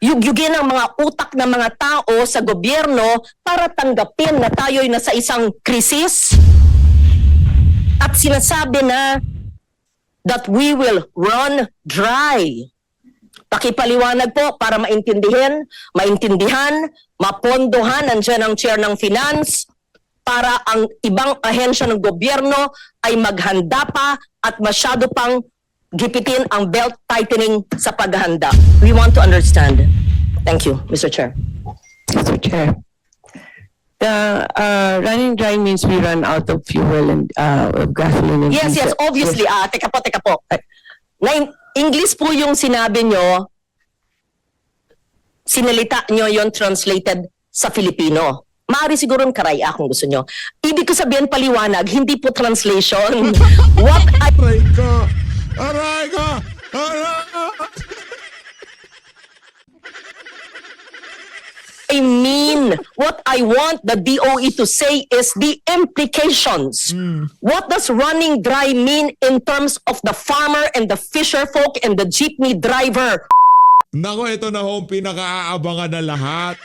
yugyugin ang mga utak ng mga tao sa gobyerno para tanggapin na tayo'y nasa isang krisis at sinasabi na that we will run dry. Pakipaliwanag po para maintindihan, mapondohan, nandiyan ang chair ng finance, para ang ibang ahensya ng gobyerno ay maghanda pa at masyado pang gipitin ang belt tightening sa paghahanda. We want to understand. Thank you, Mr. Chair. Mr. Chair, the running dry means we run out of fuel and of gasoline. And Yes, diesel. obviously. Teka po. English po yung sinabi nyo, sinalita nyo yon translated sa Filipino. Maaari siguro karaya kung gusto nyo. Ibig ko sabihin paliwanag, hindi po translation. What I... Aray ka! I mean, what I want the DOE to say is the implications. What does running dry mean in terms of the farmer and the fisher folk and the jeepney driver? Nako, ito na ho ang pinakaabangan na lahat.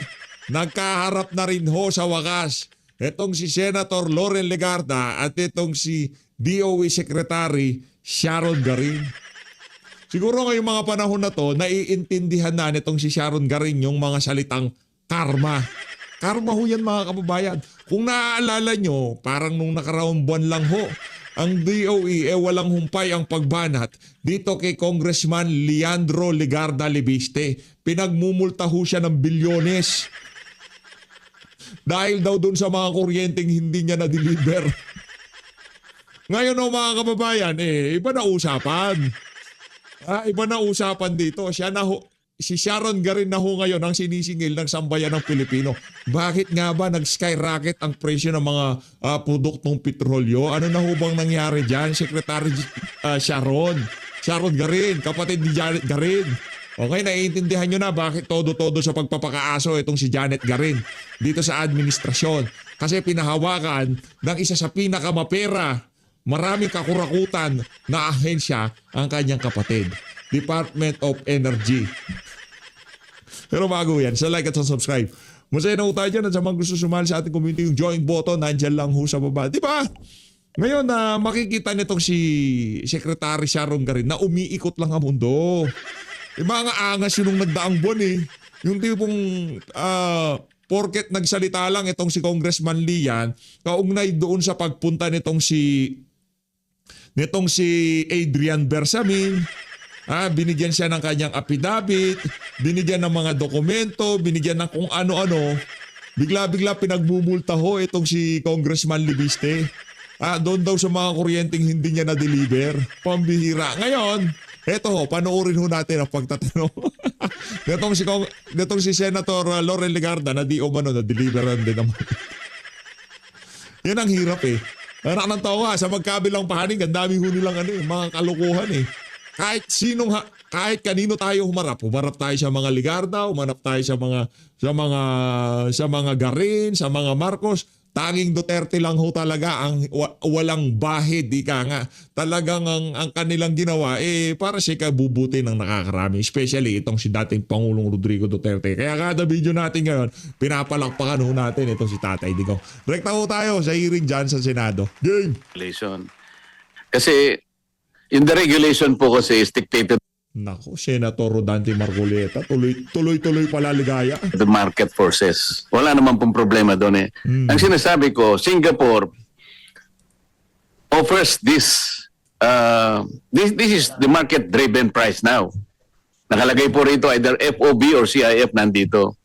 Nagkaharap na rin ho sa wakas. Itong si Senator Loren Legarda at itong si DOE Secretary Sharon Garin. Siguro ngayong mga panahon na to, naiintindihan na nitong si Sharon Garin yung mga salitang karma. Karma ho yan mga kababayan. Kung naaalala nyo, parang nung nakaraang buwan lang ho, ang DOE walang humpay ang pagbanat dito kay Congressman Leandro Legarda Libiste. Pinagmumulta ho siya ng bilyones. Dahil daw dun sa mga kuryenteng hindi niya na-deliver. Ngayon mga kababayan, iba na usapan. Iba na usapan dito. Si Sharon Garin na ho ngayon ang sinisingil ng sambayan ng Pilipino. Bakit nga ba nag-skyrocket ang presyo ng mga produktong petrolyo? Ano na ho bang nangyari dyan? Secretary Sharon Garin, kapatid ni Janet Garin. Okay, naiintindihan nyo na bakit todo-todo sa pagpapakaaso itong si Janet Garin dito sa administrasyon. Kasi pinahawakan ng isa sa pinakamapera, maraming kakurakutan na ahensya ang kanyang kapatid, Department of Energy. Pero bago yan, sa like at sa subscribe. Masaya na ho tayo dyan at sa mga gusto sumali sa ating community, yung join button, nandyan lang ho sa baba. Diba? Ngayon na makikita nitong si Secretary Sharon Garin na umiikot lang ang mundo. Mga angas yun nung nagdaang buwan Yung tipong porket nagsalita lang itong si Congressman Lian, kaugnay doon sa pagpunta nitong si Adrian Bersamin. Binigyan siya ng kanyang affidavit, binigyan ng mga dokumento, binigyan ng kung ano-ano. Bigla-bigla pinagmumulta ho itong si Congressman Libiste. Doon daw sa mga kuryenteng hindi niya na-deliver. Pambihira. Ngayon, eto ho, panoorin ho natin ang pagtatanong. Netong si Senator Loren Legarda na di umano na-deliveran din naman. Yan ang hirap Anak ng tawa, sa magkabilang pahaning, ang dami ho nilang mga kalukuhan Kahit kanino tayo humarap tayo sa mga Legarda, humarap tayo sa mga Garin, sa mga Marcos. Tanging Duterte lang ho talaga ang walang bahid, ika nga. Talagang ang kanilang ginawa, para siya kabubuti ng nakakarami. Especially itong si dating Pangulong Rodrigo Duterte. Kaya kada video natin ngayon, pinapalakpakan ho natin itong si Tatay Digong. Rekta ho tayo sa hearing dyan sa Senado. Game! Regulation. Kasi, in the regulation po kasi is dictated Nako, Senator Rodante Marcoleta, tuloy-tuloy pala ligaya. the market forces. Wala naman pong problema doon Ang sinasabi ko, Singapore offers this is the market-driven price now. Nakalagay po rito either FOB or CIF nandito.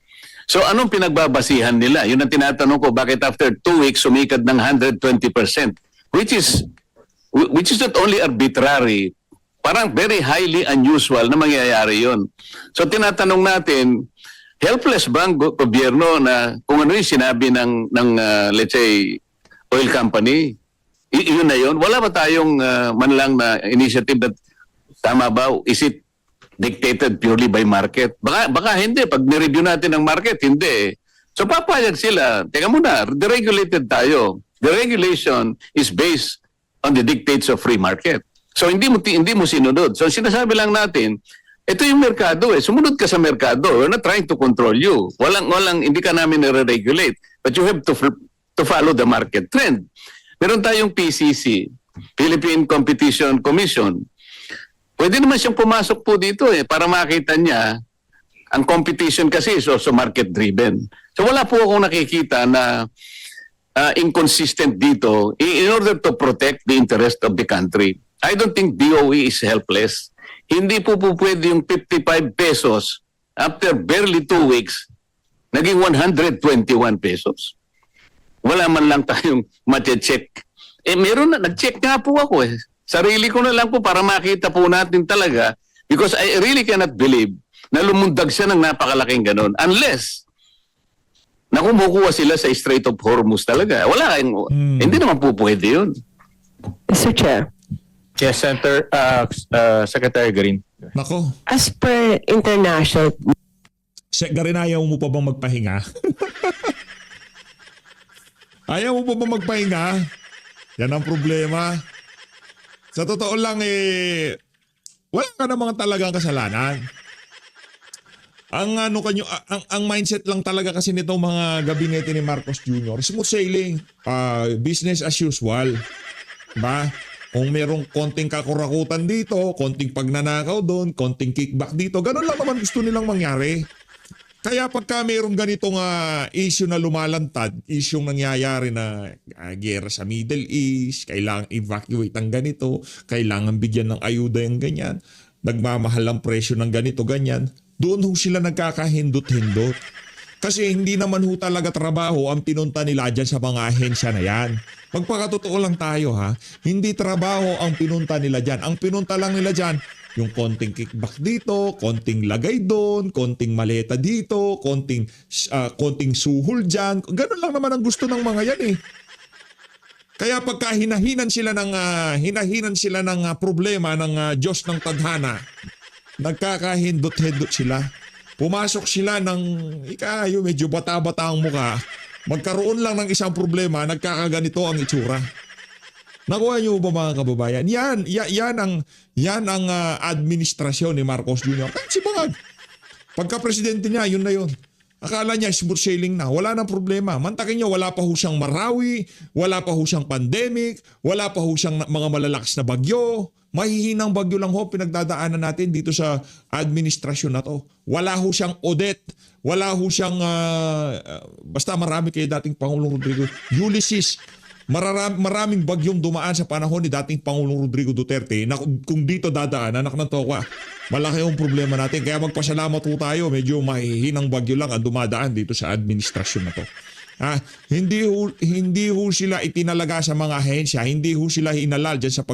So anong pinagbabasihan nila? Yun ang tinatanong ko, bakit after 2 weeks sumikat ng 120%? Which is not only arbitrary, parang very highly unusual na mangyayari yon. So tinatanong natin, helpless ba ang gobyerno na kung ano yung sinabi ng let's say, oil company, yun na yun? Wala ba tayong man lang na initiative that tama ba? Is it dictated purely by market? Baka hindi. Pag nireview natin ang market, hindi So papayag sila, teka muna, deregulated tayo. The regulation is based on the dictates of free market. So hindi mo sinunod. So sinasabi lang natin, Ito yung merkado eh. Sumunod ka sa merkado. We're not trying to control you. Hindi ka namin nire-regulate. But you have to follow the market trend. Meron tayong PCC, Philippine Competition Commission. Pwede naman siyang pumasok po dito eh, para makita niya ang competition kasi is also market-driven. So wala po akong nakikita na inconsistent dito in order to protect the interest of the country. I don't think DOE is helpless. Hindi po pwede yung 55 pesos after barely 2 weeks, naging 121 pesos. Wala man lang tayong check. Meron na, nag-check nga po ako eh. Sarili ko na lang po para makita po natin talaga because I really cannot believe na lumundag siya ng napakalaking ganon. Unless na kumukuha sila sa Strait of Hormuz talaga. Wala, hindi naman po pwede yun. Mr. Chair, Yes, Secretary Green. Nako, as per international, Garin, ayaw mo pa bang magpahinga? Ayaw mo pa bang magpahinga? Yan ang problema. Sa totoo lang wala ka namang talagang kasalanan. Ang mindset lang talaga kasi nitong mga gabinete ni Marcos Jr. Smooth sailing. Business as usual. Ba? Kung merong konting kakurakutan dito, konting pagnanakaw doon, konting kickback dito, ganun lang naman gusto nilang mangyari. Kaya pagka merong ganitong issue na lumalantad, issue nangyayari na gera sa Middle East, kailangan evacuate ang ganito, kailangan bigyan ng ayuda yung ganyan, nagmamahal ang presyo ng ganito, ganyan, doon ho sila nagkakahindot-hindot. Kasi hindi naman ho talaga trabaho ang pinunta nila dyan sa mga ahensya na yan. Magpakatotoo lang tayo ha, hindi trabaho ang pinunta nila dyan. Ang pinunta lang nila dyan, yung konting kickback dito, konting lagay doon, konting maleta dito, konting suhol dyan. Ganun lang naman ang gusto ng mga yan eh. Kaya pagka hinahinan sila ng problema ng Diyos ng tadhana, nagkakahindot-hindot sila. Pumasok sila ng medyo bata-bata ang mukha. Magkaroon lang ng isang problema, nagkakaganito ang itsura. Nakuha niyo ba mga kababayan? Yan ang administrasyon ni Marcos Jr. Kahit si Bangag. Pagka-presidente niya, yun na yun. Akala niya smooth sailing na. Wala nang problema. Mantakin niyo, wala pa ho siyang Marawi, wala pa ho siyang pandemic, wala pa ho siyang mga malalakas na bagyo. Mahihinang bagyo lang ho pinagdadaanan natin dito sa administrasyon na to. Wala ho siyang Odette, wala ho siyang basta marami kay dating Pangulong Rodrigo. Ulysses, maraming bagyong dumaan sa panahon ni dating Pangulong Rodrigo Duterte na kung dito dadaan, anak ng tokwa, malaki yung problema natin. Kaya magpasalamat po tayo, medyo mahihinang bagyo lang ang dumadaan dito sa administrasyon na to. Hindi ho sila itinalaga sa mga ahensya, hindi ho sila hinalal dyan sa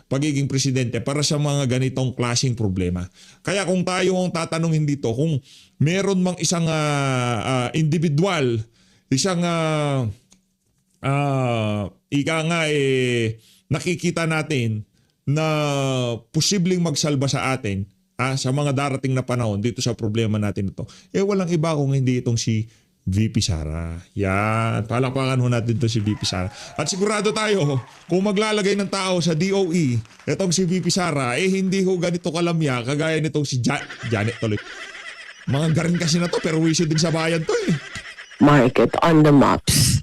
pagiging presidente para sa mga ganitong klaseng problema. Kaya kung tayo ang tatanungin dito, kung meron mang isang individual, isang nakikita natin na posibleng magsalba sa atin sa mga darating na panahon dito sa problema natin ito, walang iba kung hindi itong si VP Sara. Yan. Palakpakan ho natin to si VP Sara. At sigurado tayo, kung maglalagay ng tao sa DOE, itong si VP Sara, hindi ho ganito kalamya, kagaya nitong si Janet tuloy. Mga garin kasi na to, pero wisyo din sa bayan to eh. market on the maps.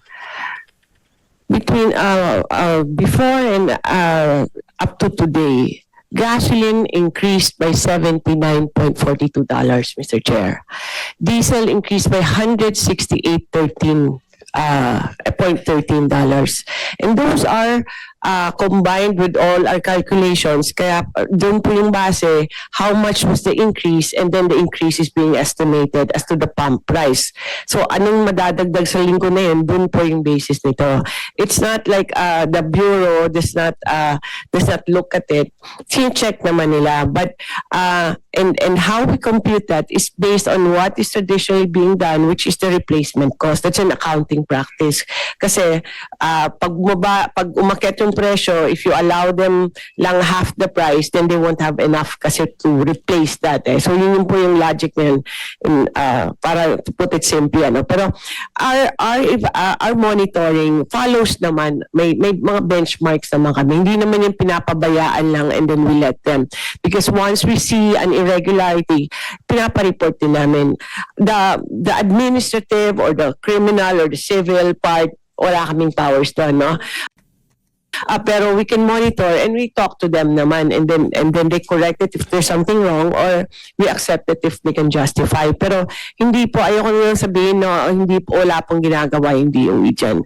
Between before and up to today, gasoline increased by $79.42, Mr. Chair. Diesel increased by $168.13. And those are combined with all our calculations. Kaya doon po yung base, how much was the increase, and then the increase is being estimated as to the pump price. So anong madadagdag sa linggo na yun, doon po yung basis nito. It's not like the Bureau does not look at it. Check naman nila. But and how we compute that is based on what is traditionally being done, which is the replacement cost. That's an accounting practice. Kasi pag umakyat yung presyo, if you allow them lang half the price, then they won't have enough kasi to replace that. So yun po yung logic na yun, para to put it simply. Pero our monitoring follows naman, may mga benchmarks naman kami. Hindi naman yung pinapabayaan lang and then we let them. Because once we see an irregularity, pinapareport din namin. The administrative or the criminal or the civil part, wala kaming powers doon, no? Pero we can monitor and we talk to them naman and then they correct it if there's something wrong or we accept it if they can justify. Pero hindi po, ayoko nang sabihin na hindi po, wala pong ginagawa yung DOE dyan.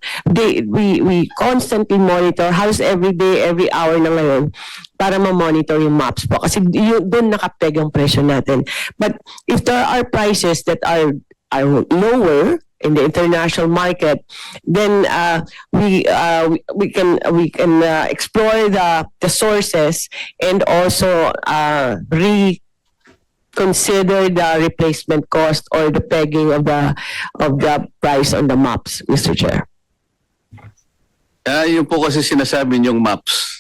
We constantly monitor, halos every day, every hour na ngayon, para ma-monitor yung maps po. Kasi doon nakapeg ang presyo natin. But if there are prices that are lower in the international market, then we can explore the sources and also reconsider the replacement cost or the pegging of the price on the maps, Mr. Chair. Yun po kasi sinasabi niyong maps.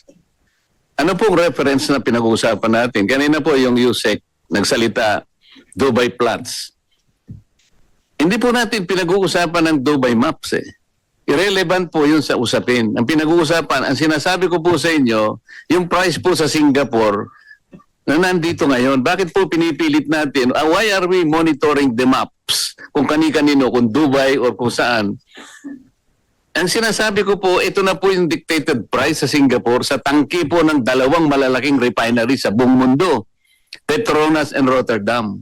Ano pong reference na pinag-uusapan natin? Kanina po yung USEC nagsalita, Dubai Plots. Hindi po natin pinag-uusapan ng Dubai Maps eh. Irrelevant po yun sa usapin. Ang pinag-uusapan, ang sinasabi ko po sa inyo, yung price po sa Singapore na nandito ngayon, bakit po pinipilit natin? Why are we monitoring the maps? Kung kani-kanino, kung Dubai or kung saan. Ang sinasabi ko po, ito na po yung dictated price sa Singapore sa tangki po ng dalawang malalaking refinery sa buong mundo, Petronas and Rotterdam.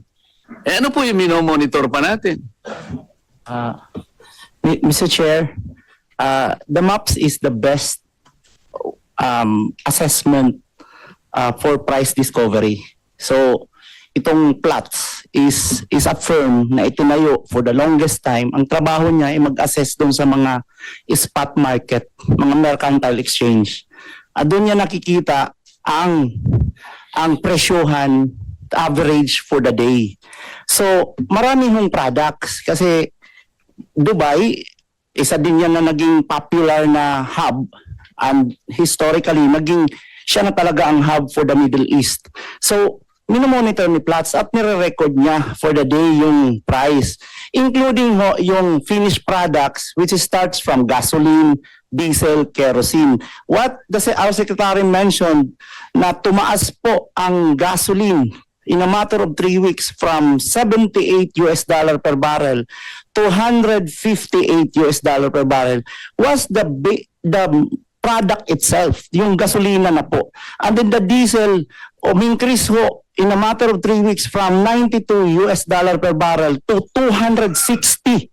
Ano po yung minomonitor pa natin? Mr. Chair, the MAPS is the best assessment for price discovery. So, itong plots is a firm na itinayo for the longest time. Ang trabaho niya ay mag-assess doon sa mga spot market, mga mercantile exchange. Doon niya nakikita ang presyohan average for the day. So, marami hong products kasi Dubai, isa din yan na naging popular na hub and historically, siya na talaga ang hub for the Middle East. So, minomonitor ni Platts at nire-record niya for the day yung price, including yung finished products which starts from gasoline, diesel, kerosene. What our secretary mentioned na tumaas po ang gasoline in a matter of 3 weeks from $78 per barrel to $158 per barrel was the product itself, yung gasolina na po. And then the diesel increase ho in a matter of 3 weeks from $92 per barrel to $260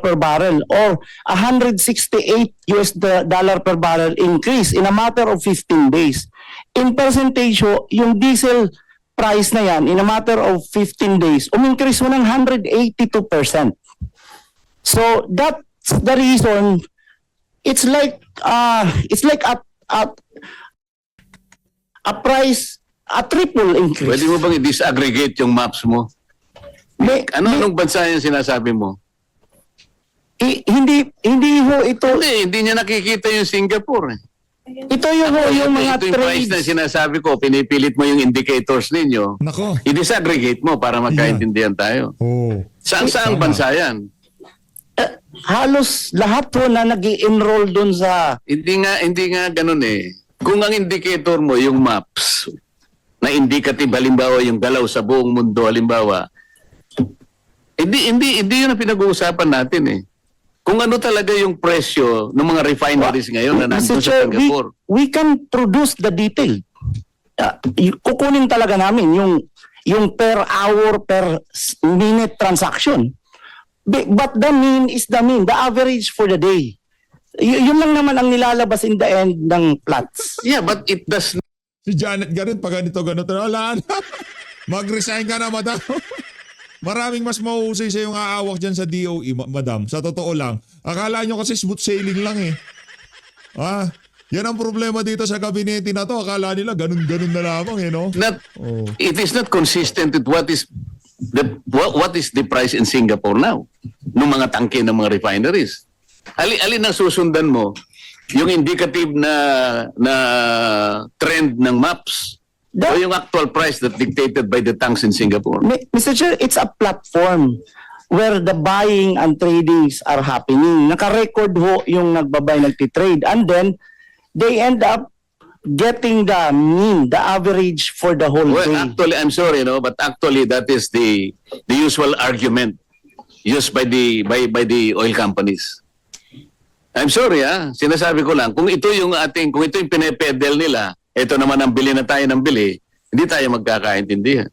per barrel or $168 per barrel increase in a matter of 15 days. In percentage ho, yung diesel price na yan in a matter of 15 days, increase ho ng 182%. So that's the reason it's like a price, a triple increase. Pwede mo bang i-disaggregate yung maps mo? Anong bansa yung sinasabi mo? Hindi ho ito. Hindi niya nakikita yung Singapore. Ito yung mga ito yung price na trades. sinasabi ko, pinipilit mo yung indicators ninyo. Nako. I-disaggregate mo para magkaintindihan tayo. Oh. Saan bansa yan? Halos lahat ho na nag-i-enroll dun sa Hindi nga ganun eh. Kung ang indicator mo yung maps na indicative halimbawa yung galaw sa buong mundo halimbawa, hindi yun ang pinag-uusapan natin eh. Kung ano talaga yung presyo ng mga refineries ngayon na nandun Mr. sa Chair, Singapore. we can produce the detail. Kukunin talaga namin yung per hour, per minute transaction. But the mean is the mean, the average for the day. Yun lang naman ang nilalabas in the end ng plots. Yeah, but it does Si Janet ganun, pag ganito, wala na. Mag-resign ka na, madam. Maraming mas mahusay sa yung aawak dyan sa DOE, madam. Sa totoo lang. Akala nyo kasi smooth sailing lang eh. Yan ang problema dito sa kabinete na to. Akala nila ganun-ganun na lamang eh, no? It is not consistent with what is the price in Singapore now ng mga tangke ng mga refineries. Alin ang susundan mo? yung indicative na trend ng MAPS o yung actual price that dictated by the tanks in Singapore? Mr. Chair, it's a platform where the buying and tradings are happening. Naka-record ho yung nagbabay, nagtitrade. And then, they end up getting the mean, the average for the whole Well, day. actually, I'm sorry, no, but actually that is the usual argument used by the oil companies. I'm sorry, sinasabi ko lang, kung ito yung pinepedel nila, ito naman ang bili na tayo ng bili, hindi tayo magkakaintindihan.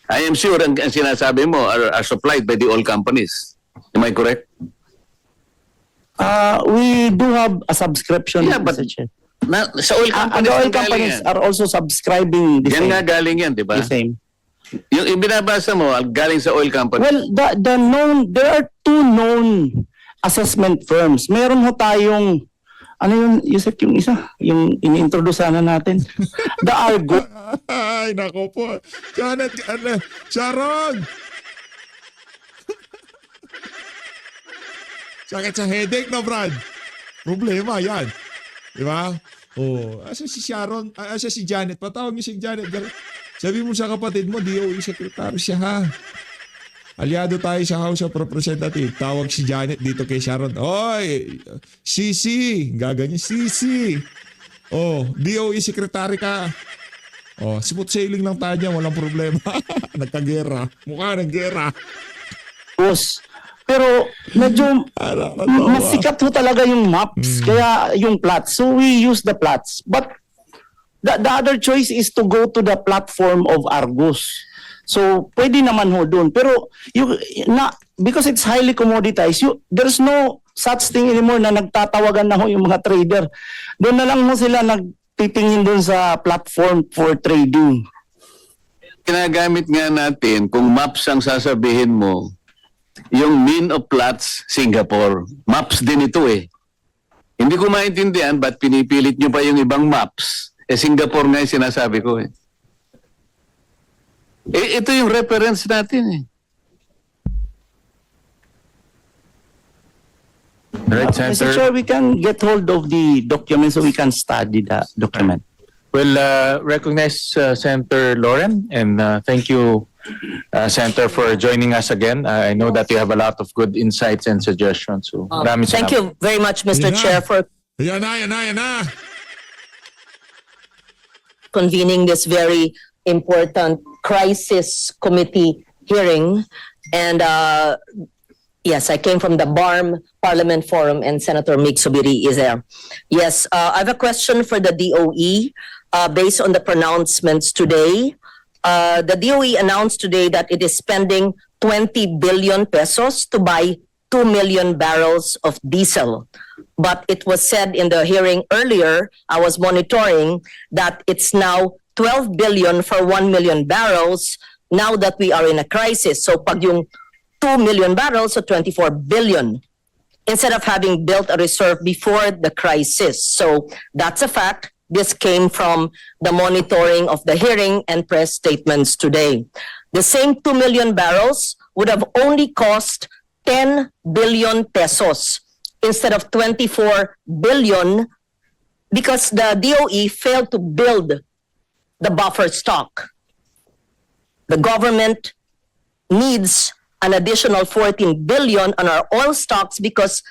I am sure ang sinasabi mo are supplied by the oil companies. Am I correct? We do have a subscription, Yeah, but Mr. Chair. Sa oil And companies, the oil ang galing companies yan. are also subscribing the Yan same. nga galing yan, di ba? The same. Yung binabasa mo, galing sa oil company. Well, there are two known assessment firms. Meron ho tayong, ano yun, Yusek, yung isa, yung ini-introduce sana natin. The Argo. Ay, nako po. Janet, Sharon! Sakit sa headache na, Brad. Problema, yan. Di ba? Oh, asa si Sharon, asa si Janet. Patawag niyo si Janet. Sabi mo sa kapatid mo, DOE Secretary siya, ha? Aliado tayo sa House of Representatives. Tawag si Janet dito kay Sharon. Oy, Sisi. Gaganyan, Sisi. Oh, DOE Secretary ka. Oh, smooth sailing lang tayo dyan. Walang problema. Nagkagera. Mukha ng gera. Boss. Pero medyo masikat ho talaga yung maps, kaya yung plots. So we use the plots. But the other choice is to go to the platform of Argus. So pwede naman ho doon. Pero because it's highly commoditized, there's no such thing anymore na nagtatawagan na ho yung mga trader. Doon na lang mo sila nagtitingin doon sa platform for trading. Ginagamit nga natin, kung maps ang sasabihin mo, yung mean of plots, Singapore. Maps din ito eh. Hindi ko maintindihan ba't pinipilit nyo pa yung ibang maps. Singapore nga yung sinasabi ko eh. Ito yung reference natin eh. Right, Mr. Senator. Chair, we can get hold of the document so we can study the document. We'll recognize Senator Lauren, and thank you, Senator, for joining us again. I know that you have a lot of good insights and suggestions. So, maraming Thank salamat. you very much, Mr. Yan na. Chair, for Yan na. convening this very important crisis committee hearing. And yes, I came from the BARM Parliament Forum, and Senator Mig Subiri is there. Yes, I have a question for the DOE based on the pronouncements today. The DOE announced today that it is spending 20 billion pesos to buy 2 million barrels of diesel. But it was said in the hearing earlier, I was monitoring, that it's now 12 billion for 1 million barrels now that we are in a crisis. So pag yung 2 million barrels, so 24 billion, instead of having built a reserve before the crisis. So that's a fact. This came from the monitoring of the hearing and press statements today. The same 2 million barrels would have only cost 10 billion pesos instead of 24 billion because the DOE failed to build the buffer stock. The government needs an additional 14 billion on our oil stocks because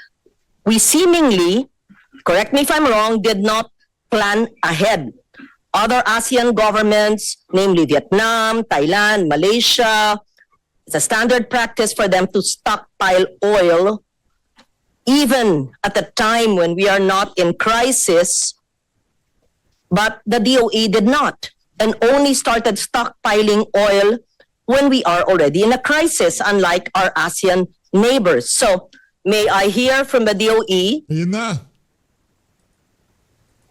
we seemingly, correct me if I'm wrong, did not plan ahead. Other ASEAN governments, namely Vietnam, Thailand, Malaysia, it's a standard practice for them to stockpile oil even at a time when we are not in crisis, but the DOE did not and only started stockpiling oil when we are already in a crisis, unlike our ASEAN neighbors. So, may I hear from the DOE, Ayun na.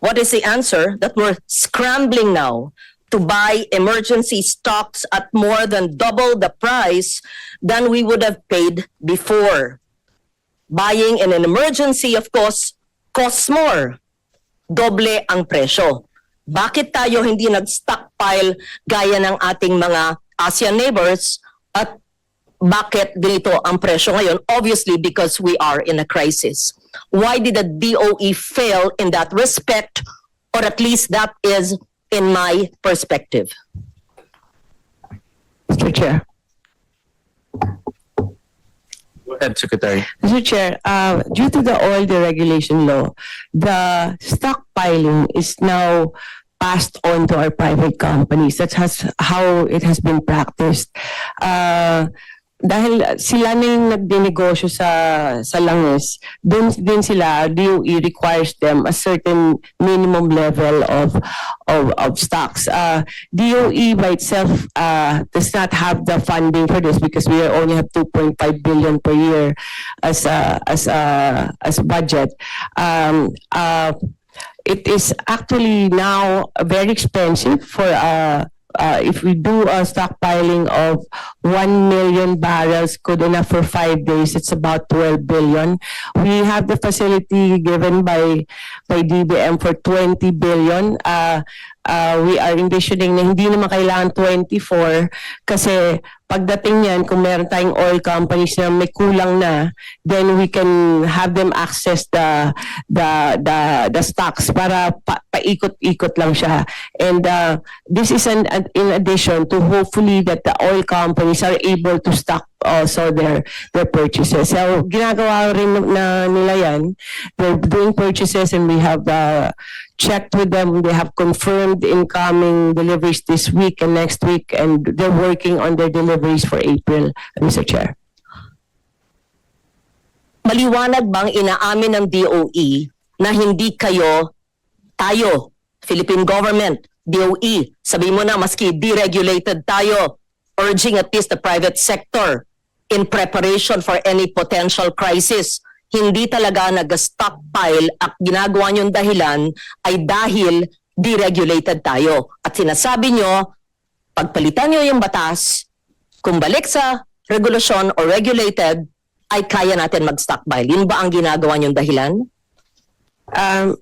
what is the answer that we're scrambling now to buy emergency stocks at more than double the price than we would have paid before? Buying in an emergency, of course, costs more. Doble ang presyo. Bakit tayo hindi nag-stockpile gaya ng ating mga ASEAN neighbors at bakit ganito ang presyo ngayon? Obviously, because we are in a crisis. Why did the DOE fail in that respect? Or at least that is in my perspective. Mr. Chair. Go ahead, Secretary. Mr. Chair, due to the oil deregulation law, the stockpiling is now passed on to our private companies. That's how it has been practiced. Dahil sila na yung nagdinegosyo sa langis, dun din sila, DOE requires them a certain minimum level of stocks. DOE by itself does not have the funding for this because we only have 2.5 billion per year as a budget. It is actually now very expensive for if we do a stockpiling of 1 million barrels, good enough for 5 days, it's about 12 billion. We have the facility given by DBM for 20 billion. We are envisioning na hindi naman kailangan 24 kasi pagdating yan, kung meron tayong oil companies na may kulang na, then we can have them access the stocks para paikot-ikot lang siya. And this is in addition to hopefully that the oil companies are able to stock also their purchases. So ginagawa rin na nila yan. They're doing purchases and we have checked with them. They have confirmed incoming deliveries this week and next week, and they're working on their deliveries for April, Mr. Chair. Maliwanag bang inaamin ng DOE na hindi tayo, Philippine government, DOE, sabi mo na maski deregulated tayo, urging at least the private sector in preparation for any potential crisis, hindi talaga nag-stockpile at ginagawa niyong dahilan ay dahil deregulated tayo. At sinasabi niyo, pagpalitan niyo yung batas, kung balik sa regulasyon o regulated, ay kaya natin mag-stockpile. Yun ba ang ginagawa niyong dahilan?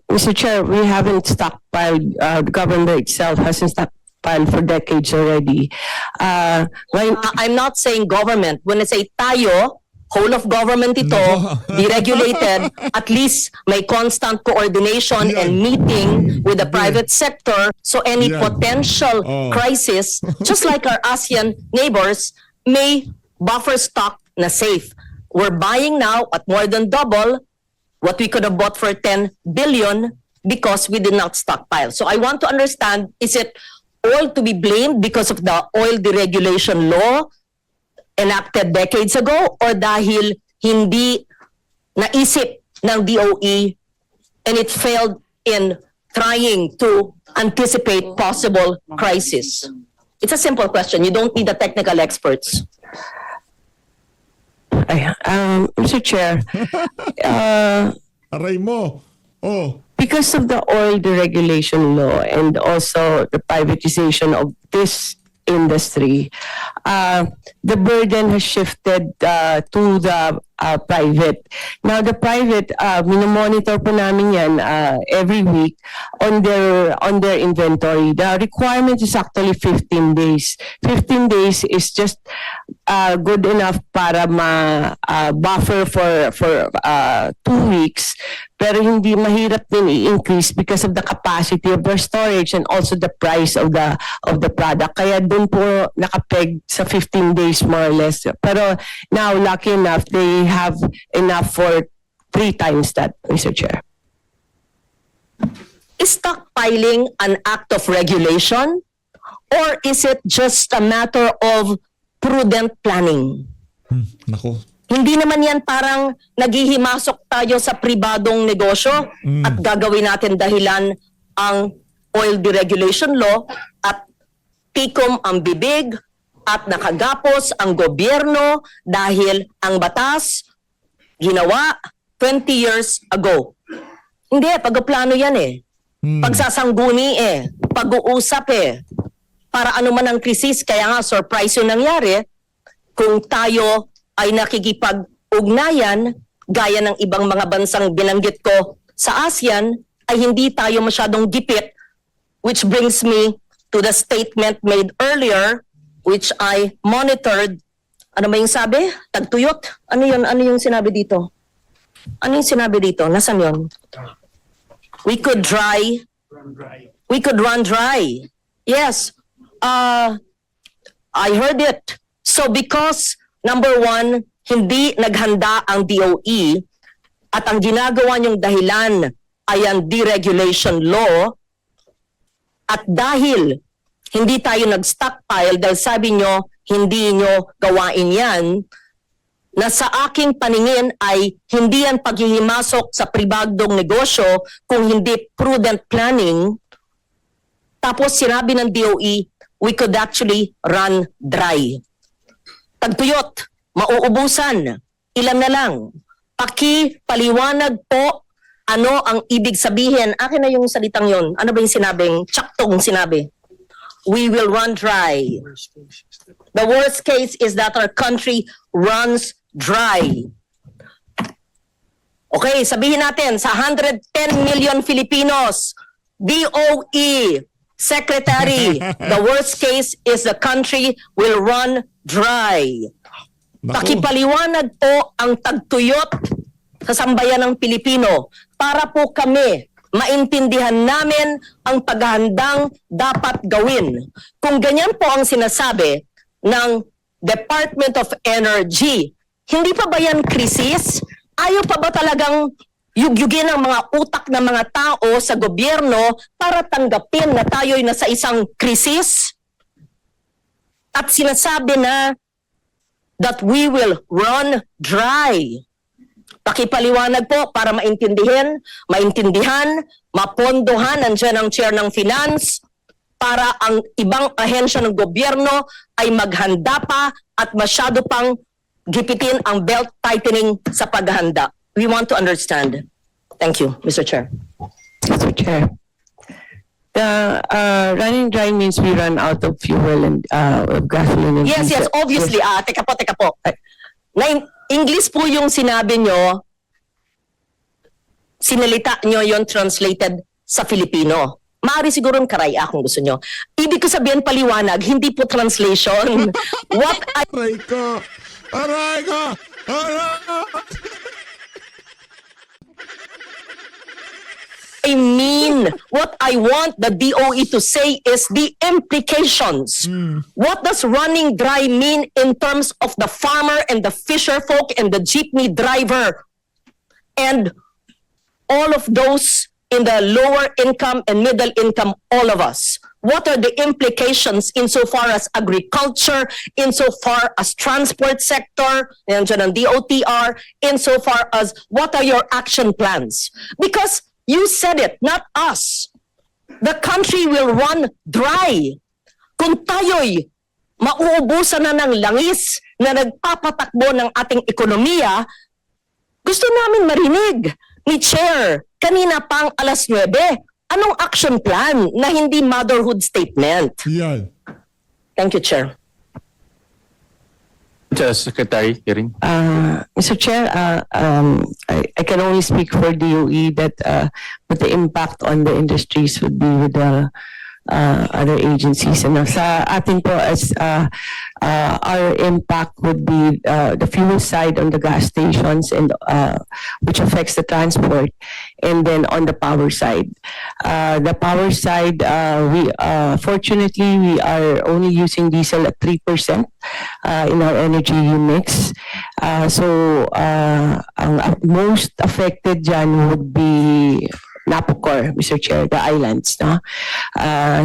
Mr. Chair, we haven't stockpiled. The government itself hasn't stockpiled for decades already. I'm not saying government. When I say tayo, whole of government ito, No. deregulated, at least may constant coordination Yan. and meeting with the private sector. So any Yan. potential Oh. crisis, just like our ASEAN neighbors, may buffer stock na safe. We're buying now at more than double what we could have bought for 10 billion because we did not stockpile. So I want to understand, is it all to be blamed because of the oil deregulation law enacted decades ago or dahil hindi naisip ng DOE and it failed in trying to anticipate possible crisis? It's a simple question. You don't need the technical experts. Mr. Chair, Aray mo. Oh. because of the oil deregulation law and also the privatization of this industry, the burden has shifted to the private. Now, the private, minomonitor po namin yan every week on their inventory. The requirement is actually 15 days. 15 days is just good enough para buffer for 2 weeks. Pero hindi mahirap din i-increase because of the capacity of their storage and also the price of the product. Kaya dun po nakapeg sa 15 days more or less. Pero now, lucky enough, they have enough for 3 times that, Mr. Chair. Is stockpiling an act of regulation or is it just a matter of prudent planning? Nako. Hindi naman yan parang naghihimasok tayo sa pribadong negosyo at gagawin natin dahilan ang oil deregulation law at tikom ang bibig at nakagapos ang gobyerno dahil ang batas ginawa 20 years ago. Hindi, pagplano yan eh. Pagsasangguni eh. Pag-uusap eh. Para ano man ang krisis, kaya nga surprise yung nangyari kung tayo ay nakikipag-ugnayan gaya ng ibang mga bansang binanggit ko sa ASEAN ay hindi tayo masyadong gipit, which brings me to the statement made earlier which I monitored Ano ba yung sabi? Tagtuyot? Ano yun? Ano yung sinabi dito? Ano yung sinabi dito? Nasaan yun? We could run dry. Yes. I heard it. So because, number one, hindi naghanda ang DOE at ang ginagawa niyong dahilan ay ang deregulation law at dahil hindi tayo nag-stockpile dahil sabi nyo, hindi nyo gawain yan, na sa aking paningin ay hindi yan paghihimasok sa pribadong negosyo kung hindi prudent planning. Tapos sinabi ng DOE, we could actually run dry. Tagtuyot, mauubusan, ilan na lang. Paliwanag po ano ang ibig sabihin. Akin na yung salitang yon. Ano ba yung sinabing, tsaktong sinabi? We will run dry. The worst case is that our country runs dry. Okay, sabihin natin, sa 110 million Filipinos, DOE, Secretary, the worst case is the country will run dry. Naku. Pakipaliwanag po ang tagtuyot sa sambayan ng Pilipino para po kami maintindihan namin ang paghahandang dapat gawin. Kung ganyan po ang sinasabi ng Department of Energy, hindi pa ba yan krisis? Ayaw pa ba talagang yugyugin ang mga utak ng mga tao sa gobyerno para tanggapin na tayo'y nasa isang krisis? At sinasabi na that we will run dry. Pakipaliwanag po para maintindihan, mapondohan, nandiyan ang chair ng finance, para ang ibang ahensya ng gobyerno ay maghanda pa at masyado pang gipitin ang belt tightening sa paghahanda. We want to understand. Thank you, Mr. Chair. Mr. Chair. The running dry means we run out of fuel and of gasoline and Yes, diesel. obviously. Teka po. English po yung sinabi nyo, sinalita nyo yon translated sa Filipino. Maaari sigurong karaya kung gusto nyo. Ibig ko sabihin paliwanag, hindi po translation. What I Aray ko! Aray ko! Aray ko! mean, what I want the DOE to say is the implications. What does running dry mean in terms of the farmer and the fisher folk and the jeepney driver and all of those in the lower income and middle income, all of us? What are the implications insofar as agriculture, insofar as transport sector, nandiyan ang DOTR, insofar as what are your action plans? Because you said it, not us. The country will run dry. Kung tayo'y mauubusan na ng langis na nagpapatakbo ng ating ekonomiya, gusto namin marinig ni Chair kanina pang alas 9. Anong action plan na hindi motherhood statement? Yan. Thank you, Chair. Secretary Kiring. Mr. Chair, I can only speak for DOE that what the impact on the industries would be with the other agencies. And sa atin po, as our impact would be the fuel side on the gas stations and which affects the transport, and then on the power side. The power side, fortunately, we are only using diesel at 3% in our energy mix. So, ang most affected dyan would be Napocor, Mr. Chair, the islands. No?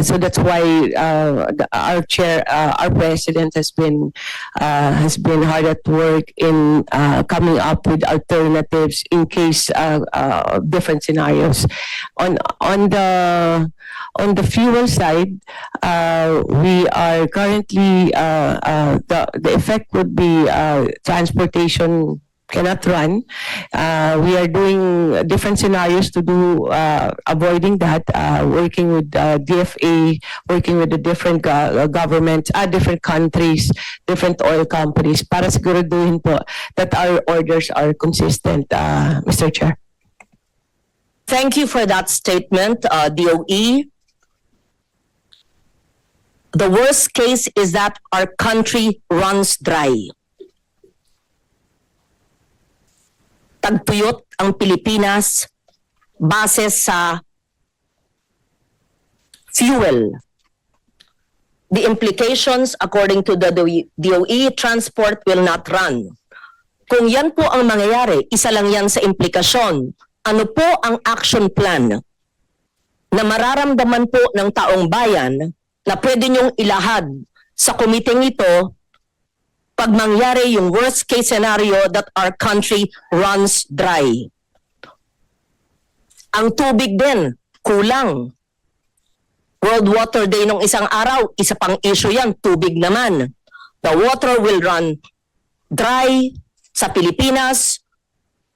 So that's why our chair, our president has been hard at work in coming up with alternatives in case different scenarios. On the fuel side, we are currently the effect would be transportation cannot run. We are doing different scenarios to do avoiding that, working with DFA, working with the different governments, different countries, different oil companies para siguraduhin po that our orders are consistent, Mr. Chair. Thank you for that statement, DOE. The worst case is that our country runs dry. tagtuyot ang Pilipinas base sa fuel. The implications, according to the DOE, transport will not run. Kung yan po ang mangyayari, isa lang yan sa implikasyon. Ano po ang action plan na mararamdaman po ng taong bayan na pwede niyong ilahad sa komiteng ito pag mangyari yung worst case scenario that our country runs dry? Ang tubig din, kulang. World Water Day nung isang araw, isa pang issue yan, tubig naman. The water will run dry sa Pilipinas.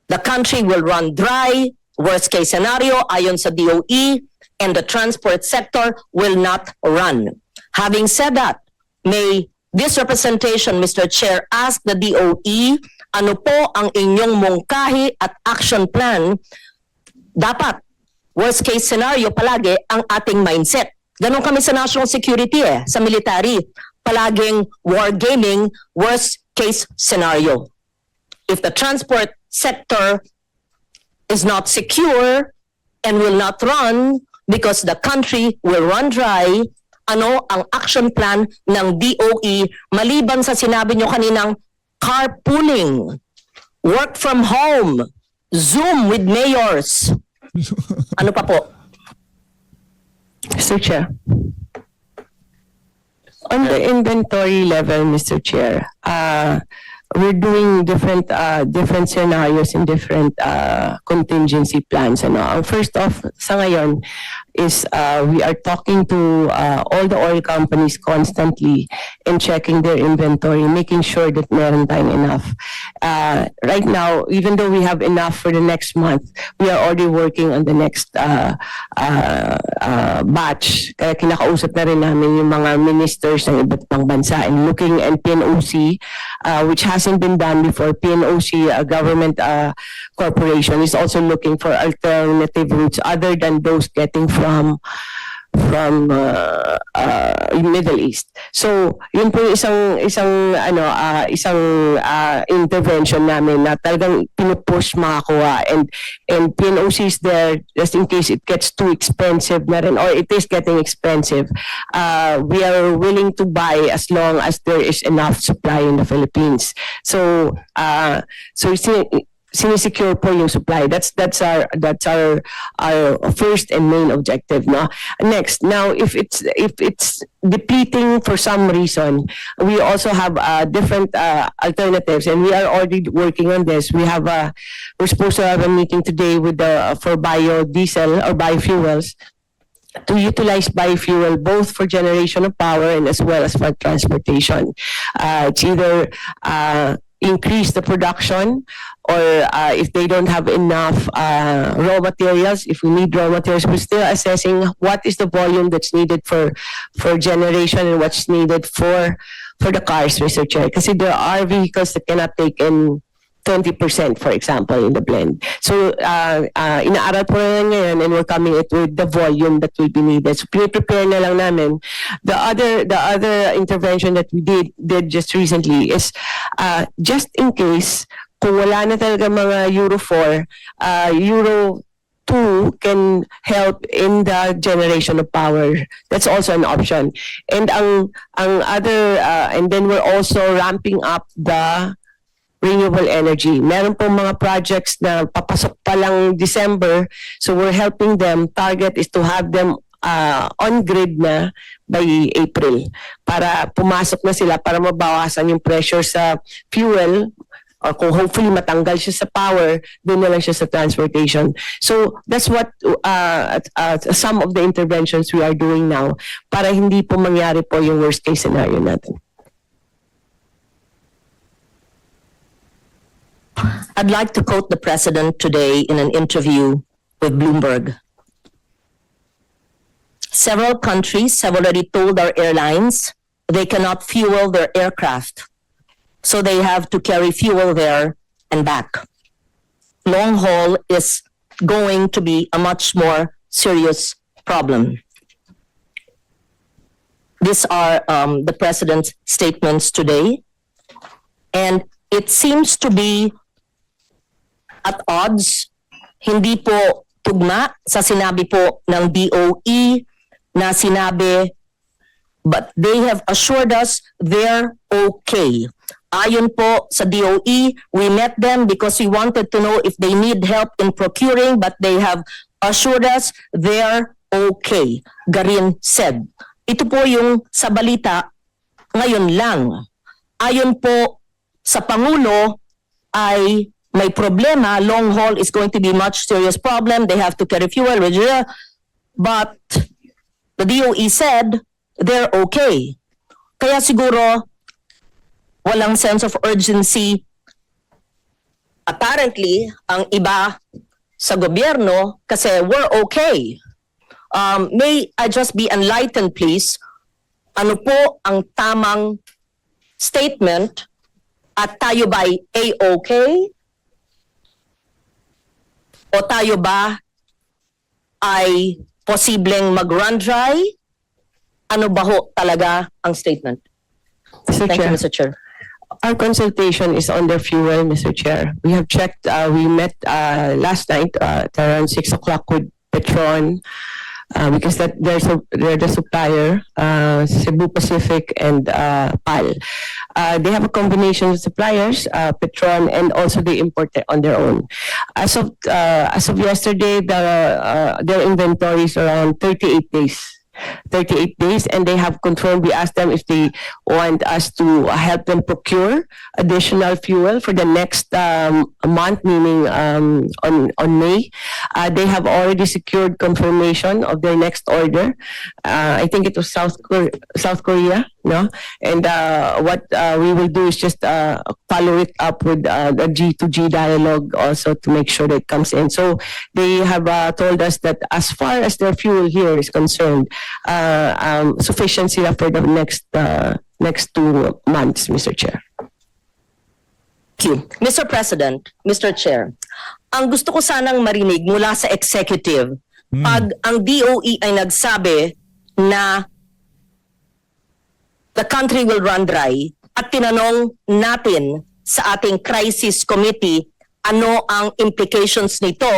The country will run dry, worst case scenario, ayon sa DOE, and the transport sector will not run. Having said that, may this representation, Mr. Chair, ask the DOE, ano po ang inyong mungkahi at action plan? Dapat, worst case scenario palagi ang ating mindset. Ganon kami sa national security sa military. Palaging wargaming, worst case scenario. If the transport sector is not secure and will not run because the country will run dry, ano ang action plan ng DOE maliban sa sinabi nyo kaninang carpooling, work from home, Zoom with mayors? Ano pa po? Mr. Chair. On the inventory level, Mr. Chair, we're doing different scenarios and different contingency plans. Ang first off sa ngayon is we are talking to all the oil companies constantly and checking their inventory, making sure that meron tayong enough. Right now, even though we have enough for the next month, we are already working on the next batch. Kaya kinakausap na rin namin yung mga ministers ng iba't pang bansa and looking at PNOC, which hasn't been done before. PNOC, a government corporation, is also looking for alternative routes other than those getting from Middle East. So, yun po yung isang intervention namin na talagang pinupush makakuha, and PNOC is there just in case it gets too expensive na rin, or it is getting expensive. We are willing to buy as long as there is enough supply in the Philippines. So sinisecure po yung supply. That's our first and main objective, no. Next, now if it's depleting for some reason, we also have different alternatives, and we are already working on this. We're supposed to have a meeting today with for biodiesel or biofuels, to utilize biofuel both for generation of power and as well as for transportation. It's either increase the production, or if they don't have enough raw materials, if we need raw materials, we're still assessing what is the volume that's needed for generation and what's needed for the cars, Mr. Chair. Kasi there are vehicles that cannot take in 20%, for example, in the blend. So, inaaral po na ngayon, and we're coming with the volume that will be needed. So, prepare na lang namin. The other intervention that we did just recently is, just in case, kung wala na talaga mga Euro 4, Euro 2 can help in the generation of power. That's also an option. And ang other, and then we're also ramping up the renewable energy. Meron pong mga projects na papasok pa lang December, so we're helping them. Target is to have them on grid na by April para pumasok na sila, para mabawasan yung pressure sa fuel, or kung hopefully matanggal siya sa power, doon na lang siya sa transportation. So that's what some of the interventions we are doing now para hindi po mangyari po yung worst case scenario natin. I'd like to quote the president today in an interview with Bloomberg. Several countries have already told our airlines they cannot fuel their aircraft, so they have to carry fuel there and back. Long haul is going to be a much more serious problem. These are the president's statements today, and it seems to be at odds, hindi po tugma sa sinabi po ng DOE na sinabi, but they have assured us they're okay. Ayon po sa DOE, we met them because we wanted to know if they need help in procuring, but they have assured us they're okay, Garin said. Ito po yung sa balita ngayon lang. Ayon po sa Pangulo ay may problema, long haul is going to be much serious problem. They have to carry fuel, but the DOE said they're okay. Kaya siguro walang sense of urgency. Apparently, ang iba sa gobyerno kasi we're okay. May I just be enlightened, please? Ano po ang tamang statement at tayo ba'y A-okay? O tayo ba ay posibleng mag-run dry? Ano ba ho talaga ang statement? Mr. Thank Chair. you, Mr. Chair. Our consultation is on their fuel, Mr. Chair. We have checked, we met last night at around 6 o'clock with Petron because they're the supplier, Cebu Pacific and PAL. They have a combination of suppliers, Petron, and also they import it on their own. As of yesterday, their inventory is around 38 days. 38 days, and they have confirmed. We asked them if they want us to help them procure additional fuel for the next month, meaning on May. They have already secured confirmation of their next order. I think it was South Korea, no? And what we will do is just follow it up with the G2G dialogue also to make sure that it comes in. So they have told us that as far as their fuel here is concerned, sufficient sila for the next 2 months, Mr. Chair. Thank you. Mr. President, Mr. Chair, ang gusto ko sanang marinig mula sa executive, pag ang DOE ay nagsabi na the country will run dry at tinanong natin sa ating crisis committee ano ang implications nito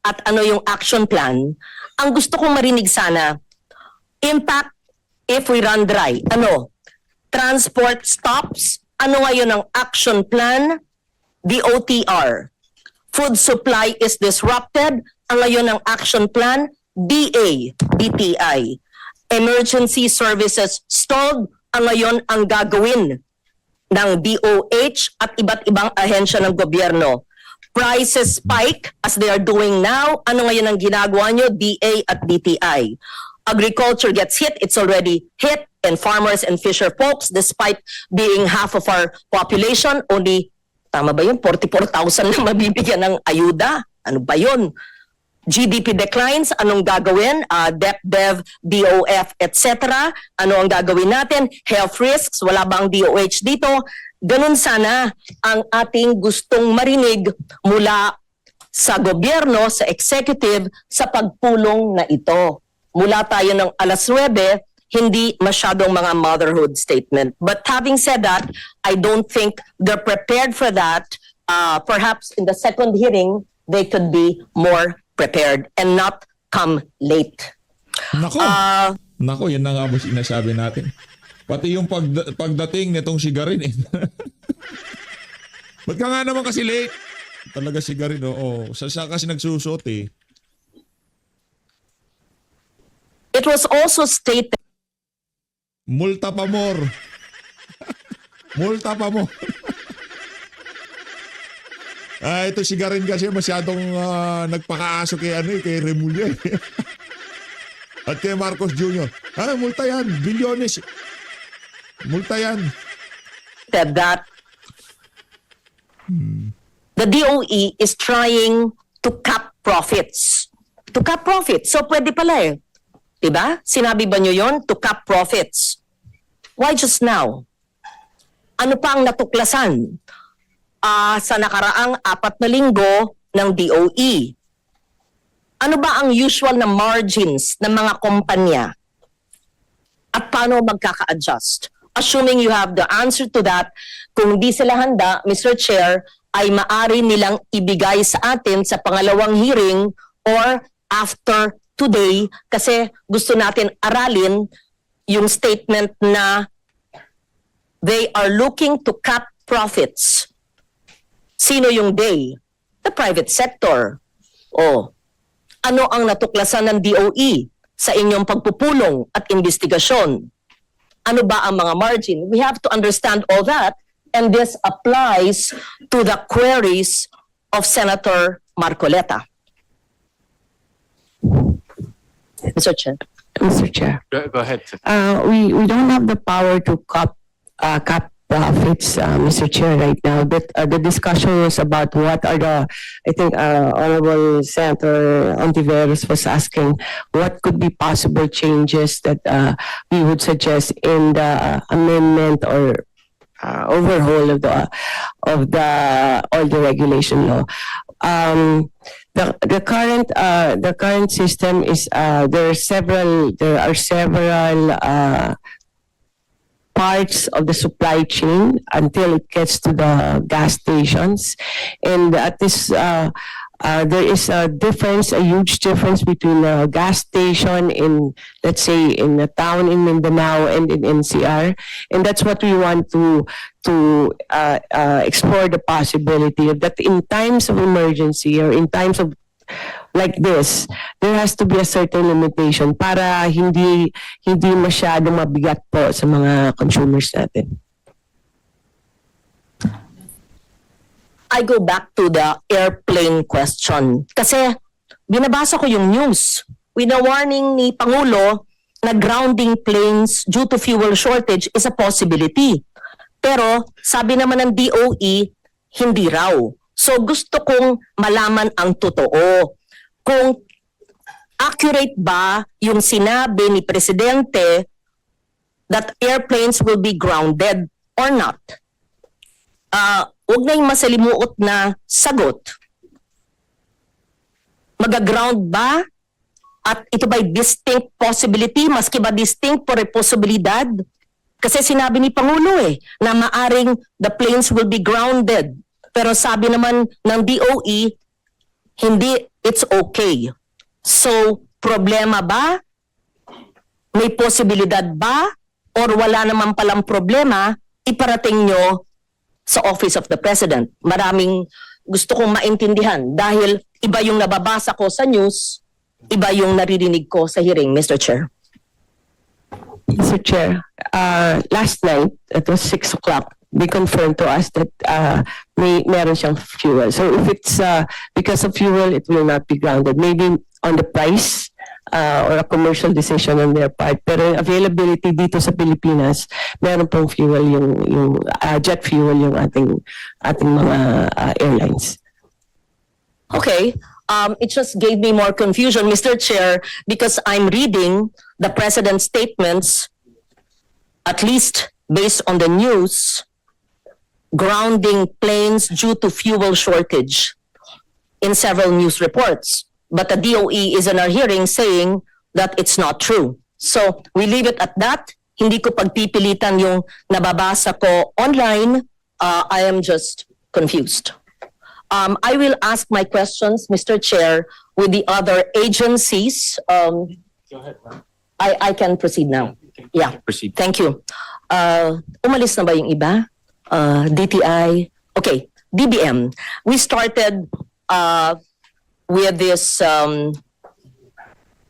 at ano yung action plan, ang gusto kong marinig sana, impact if we run dry. Ano? Transport stops. Ano ngayon ang action plan? The OTR. Food supply is disrupted. Ang ngayon ang action plan? DTI. Emergency services stalled. Ang ngayon ang gagawin ng DOH at iba't ibang ahensya ng gobyerno. Prices spike as they are doing now. Ano ngayon ang ginagawa nyo? DA at DTI. Agriculture gets hit, it's already hit, and farmers and fisher folks, despite being half of our population, only, tama ba yun, 44,000 na mabibigyan ng ayuda. Ano ba yun? GDP declines, anong gagawin? DepDev, DOF, etc. Ano ang gagawin natin? Health risks, wala bang DOH dito? Ganun sana ang ating gustong marinig mula sa gobyerno, sa executive, sa pagpulong na ito. Mula tayo ng alas 9, hindi masyadong mga motherhood statement. But having said that, I don't think they're prepared for that. Perhaps in the second hearing, they could be more prepared and not come late. Nako. Nako, yan na nga ba sinasabi natin. Pati yung pagdating nitong si Garin eh. Ba't ka nga naman kasi late? Talaga si Garin, oo. Sa kasi nagsusot eh. It was also stated Multa pa more. Multa pa mo. Ito si Garin kasi masyadong nagpakaaso kay kay Remulla. At kay Marcos Jr. Multa yan, bilyones. Multa yan. that the DOE is trying to cap profits. To cap profits. So pwede pala eh. Diba? Sinabi ba nyo yon? To cap profits. Why just now? Ano pa ang natuklasan sa nakaraang 4 na linggo ng DOE? Ano ba ang usual na margins ng mga kumpanya? At paano magkaka-adjust? Assuming you have the answer to that, kung di sila handa, Mr. Chair, ay maari nilang ibigay sa atin sa pangalawang hearing or after today kasi gusto natin aralin yung statement na they are looking to cut profits. Sino yung they? The private sector. O, ano ang natuklasan ng DOE sa inyong pagpupulong at investigasyon? Ano ba ang mga margin? We have to understand all that, and this applies to the queries of Senator Marcoleta. Mr. Chair. Mr. Chair. Go ahead. We don't have the power to cap profits, Mr. Chair, right now. But the discussion was about what are the, I think Honorable Senator Ontiveros was asking what could be possible changes that we would suggest in the amendment or overhaul of the all the regulation law. The current system is there are several parts of the supply chain until it gets to the gas stations, and at this there is a difference, a huge difference between a gas station in, let's say, in a town in Mindanao and in NCR, and that's what we want to explore the possibility of that in times of emergency or in times of like this, there has to be a certain limitation para hindi masyado mabigat po sa mga consumers natin. I go back to the airplane question. Kasi binabasa ko yung news. Wina-warning ni Pangulo na grounding planes due to fuel shortage is a possibility. Pero sabi naman ng DOE, hindi raw. So gusto kong malaman ang totoo. Kung accurate ba yung sinabi ni Presidente that airplanes will be grounded or not? Huwag na yung masalimuot na sagot. Magaground ba? At ito ba'y distinct possibility? Maski ba distinct por posibilidad? Kasi sinabi ni Pangulo na maaring the planes will be grounded. Pero sabi naman ng DOE, hindi, it's okay. So, problema ba? May posibilidad ba? Or wala naman palang problema, iparating nyo sa Office of the President. Maraming gusto kong maintindihan dahil iba yung nababasa ko sa news, iba yung naririnig ko sa hearing, Mr. Chair. Mr. Chair, last night, it was 6 o'clock, they confirmed to us that meron siyang fuel. So if it's because of fuel, it will not be grounded. Maybe on the price or a commercial decision on their part. Pero yung availability dito sa Pilipinas, meron pong fuel, yung jet fuel yung ating mga airlines. Okay. It just gave me more confusion, Mr. Chair, because I'm reading the President's statements, at least based on the news, grounding planes due to fuel shortage in several news reports. But the DOE is in our hearing saying that it's not true. So we leave it at that. Hindi ko pagpipilitan yung nababasa ko online. I am just confused. I will ask my questions, Mr. Chair, with the other agencies. Go ahead, ma'am. I can proceed now. Yeah. Proceed. Thank you. Umalis na ba yung iba? DTI? Okay, DBM. We started with this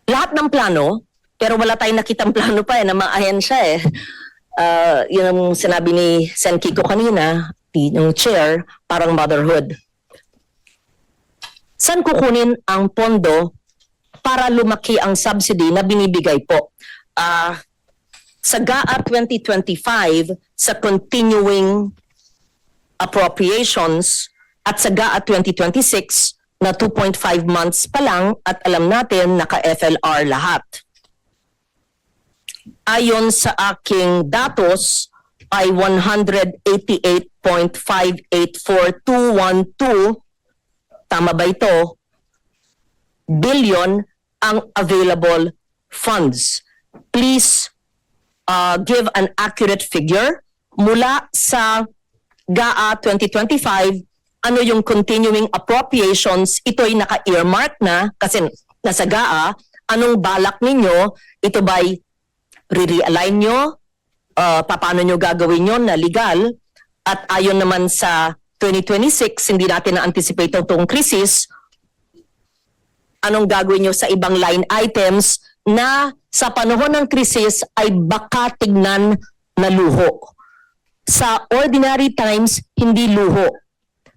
lahat ng plano, pero wala tayong nakitang plano pa na mga ahensya yun ang sinabi ni Sen Kiko kanina, yung chair, parang motherhood. Saan kukunin ang pondo para lumaki ang subsidy na binibigay po? Sa GAA 2025, sa continuing appropriations, at sa GAA 2026, na 2.5 months pa lang at alam natin naka-FLR lahat. Ayon sa aking datos ay 188.584212, tama ba ito? Billion ang available funds. Please give an accurate figure mula sa GAA 2025 ano yung continuing appropriations, ito'y naka-earmark na kasi nasa GAA, anong balak ninyo, ito ba'y re-realign nyo, paano nyo gagawin yun na legal, at ayon naman sa 2026, hindi natin na-anticipate itong krisis, anong gagawin nyo sa ibang line items na sa panahon ng krisis ay baka tignan na luho. Sa ordinary times, hindi luho.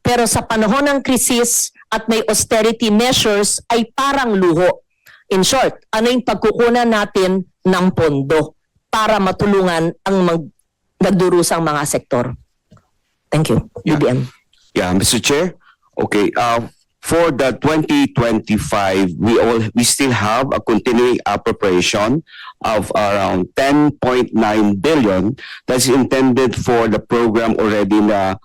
Pero sa panahon ng krisis at may austerity measures ay parang luho. In short, ano yung pagkukunan natin ng pondo para matulungan ang nagdurusang mga sektor? Thank you. Yeah. BBM. Yeah, Mr. Chair. Okay, for the 2025, we still have a continuing appropriation of around 10.9 billion that's intended for the program already ng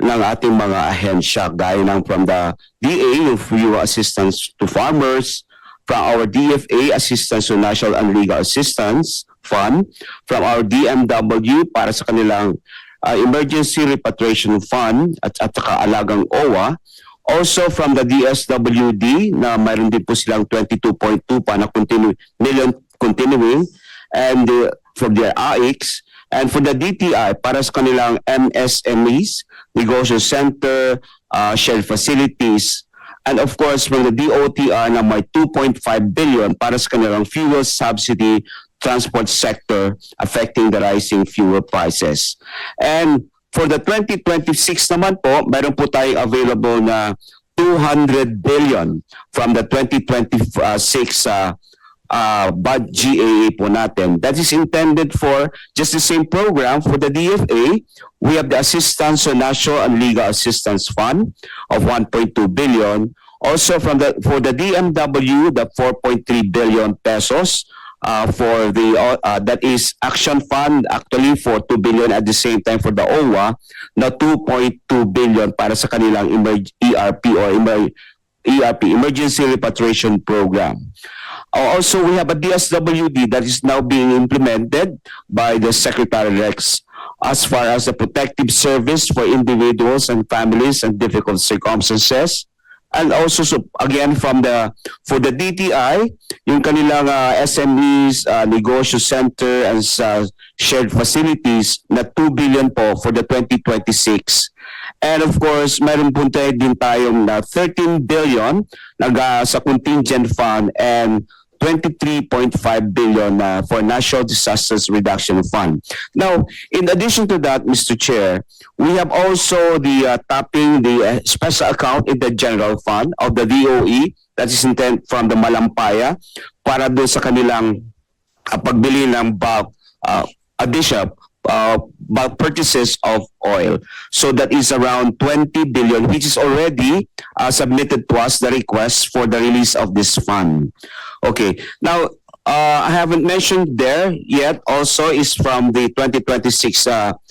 ating mga ahensya gaya ng from the DA, yung FUA assistance to farmers, from our DFA assistance to National and Legal Assistance Fund, from our DMW para sa kanilang Emergency Repatriation Fund at saka alagang OWA. Also from the DSWD na mayroon din po silang 22.2 pa na continuing, and for their AIX, and for the DTI para sa kanilang MSMEs, Negosyo Center, shared facilities, and of course from the DOTR na may 2.5 billion para sa kanilang fuel subsidy transport sector affecting the rising fuel prices. And for the 2026 naman po, meron po tayong available na 200 billion from the 2026 BUD GAA po natin. That is intended for just the same program for the DFA. We have the Assistance to National and Legal Assistance Fund of 1.2 billion. Also for the DMW, the 4.3 billion pesos. For the that is action fund actually for 2 billion at the same time for the OWA na 2.2 billion para sa kanilang ERP or ERP Emergency Repatriation Program. Also we have a DSWD that is now being implemented by the Secretary Rex as far as the protective service for individuals and families in difficult circumstances. And also again for the DTI, yung kanilang SMEs, Negosyo Center and shared facilities na 2 billion po for the 2026. And of course, meron po din tayong na 13 billion sa contingent fund and 23.5 billion for National Disasters Reduction Fund. Now, in addition to that, Mr. Chair, we have also the tapping the special account in the general fund of the DOE that is intended from the Malampaya para doon sa kanilang pagbili ng bulk bulk purchases of oil. So that is around 20 billion, which is already submitted to us the request for the release of this fund. Okay, now I haven't mentioned there yet also is from the 2026 GAA,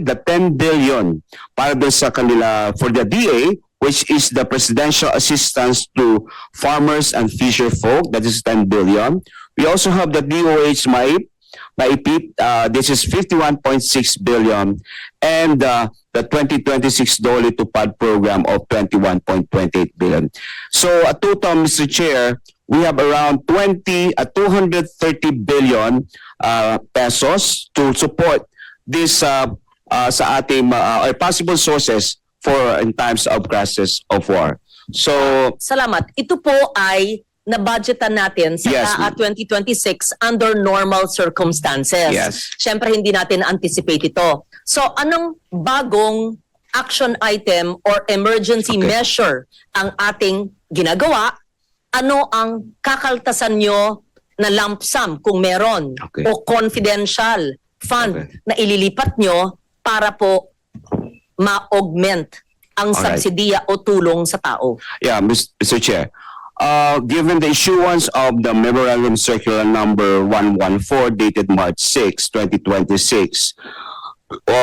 the 10 billion para doon sa kanila for the DA, which is the Presidential Assistance to Farmers and Fisher Folk, that is 10 billion. We also have the DOH MAIP, this is 51.6 billion, and the 2026 Dole to PAD program of 21.28 billion. So a total, Mr. Chair, we have around 230 billion pesos to support this sa ating or possible sources for in times of crisis of war. So Salamat. Ito po ay na-budgetan natin sa Yes, GAA 2026 under normal circumstances. Yes. Siyempre, hindi natin anticipate ito. So, anong bagong action item or emergency Okay. measure ang ating ginagawa? Ano ang kakaltasan nyo na lump sum kung meron Okay. o confidential fund Okay. na ililipat nyo para po ma-augment ang Alright. subsidiya o tulong sa tao? yeah, Mr. Chair. Given the issuance of the Memorandum Circular Number 114 dated March 6, 2026,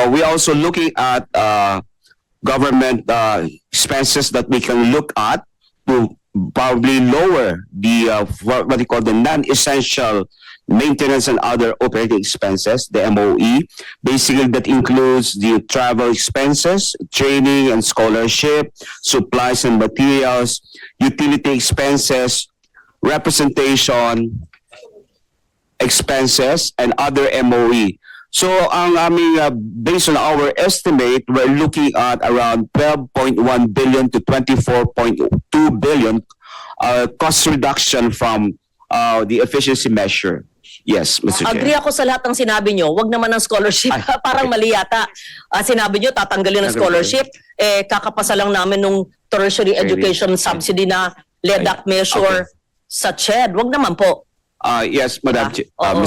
we also looking at government expenses that we can look at to probably lower the what you call the non-essential maintenance and other operating expenses, the MOE. Basically, that includes the travel expenses, training and scholarship, supplies and materials, utility expenses, representation expenses, and other MOE. So, ang aming, based on our estimate, we're looking at around 12.1 billion to 24.2 billion cost reduction from the efficiency measure. Yes, Mr. Chair. Agree ako sa lahat ng sinabi nyo. Wag naman ng scholarship. Ay, Parang mali yata. Sinabi nyo, tatanggalin ng scholarship. Kakapasa lang namin nung tertiary education subsidy na LEDAC measure sa CHED. Wag naman po. Yes, Madam Chair, Oo.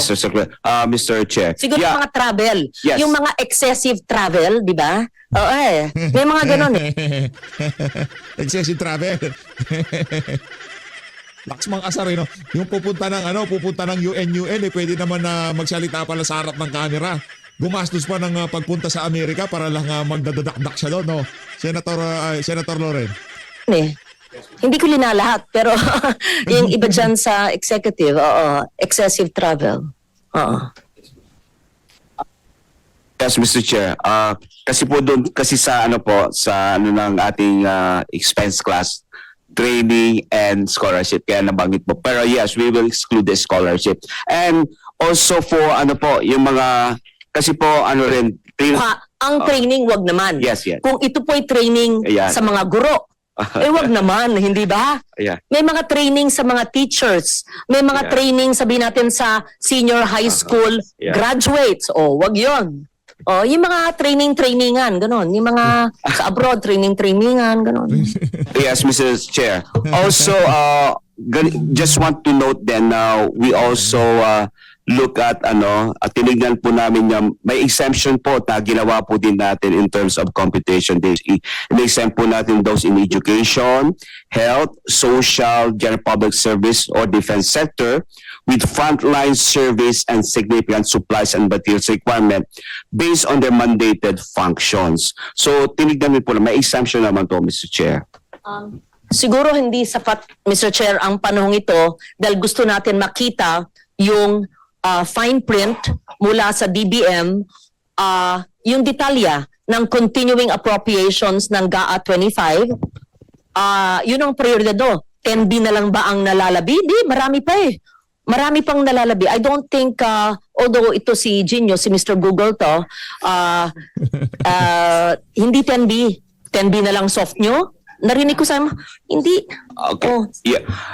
Mr. Chair. Siguro yung mga travel. Yes. Yung mga excessive travel, di ba? Oo eh. May mga ganun eh. Excessive travel. Laks mga asar, no? Yung pupunta ng UN, pwede naman na magsalita pala sa harap ng camera. Gumastos pa ng pagpunta sa Amerika para lang magdadakdak siya doon, no? Senator Loren. Hindi ko linalahat, pero yung iba dyan sa executive, excessive travel. Oo. Yes, Mr. Chair. Kasi po doon, kasi sa ng ating expense class, training and scholarship, kaya nabanggit po. Pero yes, we will exclude the scholarship. And also for yung mga, kasi po rin, Ang training, wag naman. Yes, yes. Kung ito po'y training Ayan. sa mga guro, wag naman, hindi ba? Yeah. May mga training sa mga teachers. May mga Yeah. training, sabihin natin, sa senior high school Yeah. graduates. Wag yon. Yung mga trainingan, ganon. Yung mga sa abroad, trainingan, ganon. Yes, Mrs. Chair. Also, just want to note then, we also look at tinignan po namin yung may exemption po na ginawa po din natin in terms of computation days. In-exempt po natin those in education, health, social, general public service or defense sector with frontline service and significant supplies and materials requirement based on their mandated functions. So tinignan po na may exemption naman to, Mr. Chair. Siguro hindi sapat, Mr. Chair, ang panahong ito dahil gusto natin makita yung fine print mula sa DBM, yung detalya ng continuing appropriations ng GAA 25. Yun ang prioridad do. 10B na lang ba ang nalalabi? Di, marami pa eh. Marami pang nalalabi. I don't think, although ito si Gino, si Mr. Google to, hindi 10B. 10B na lang soft nyo? Narinig ko sa hindi. Okay.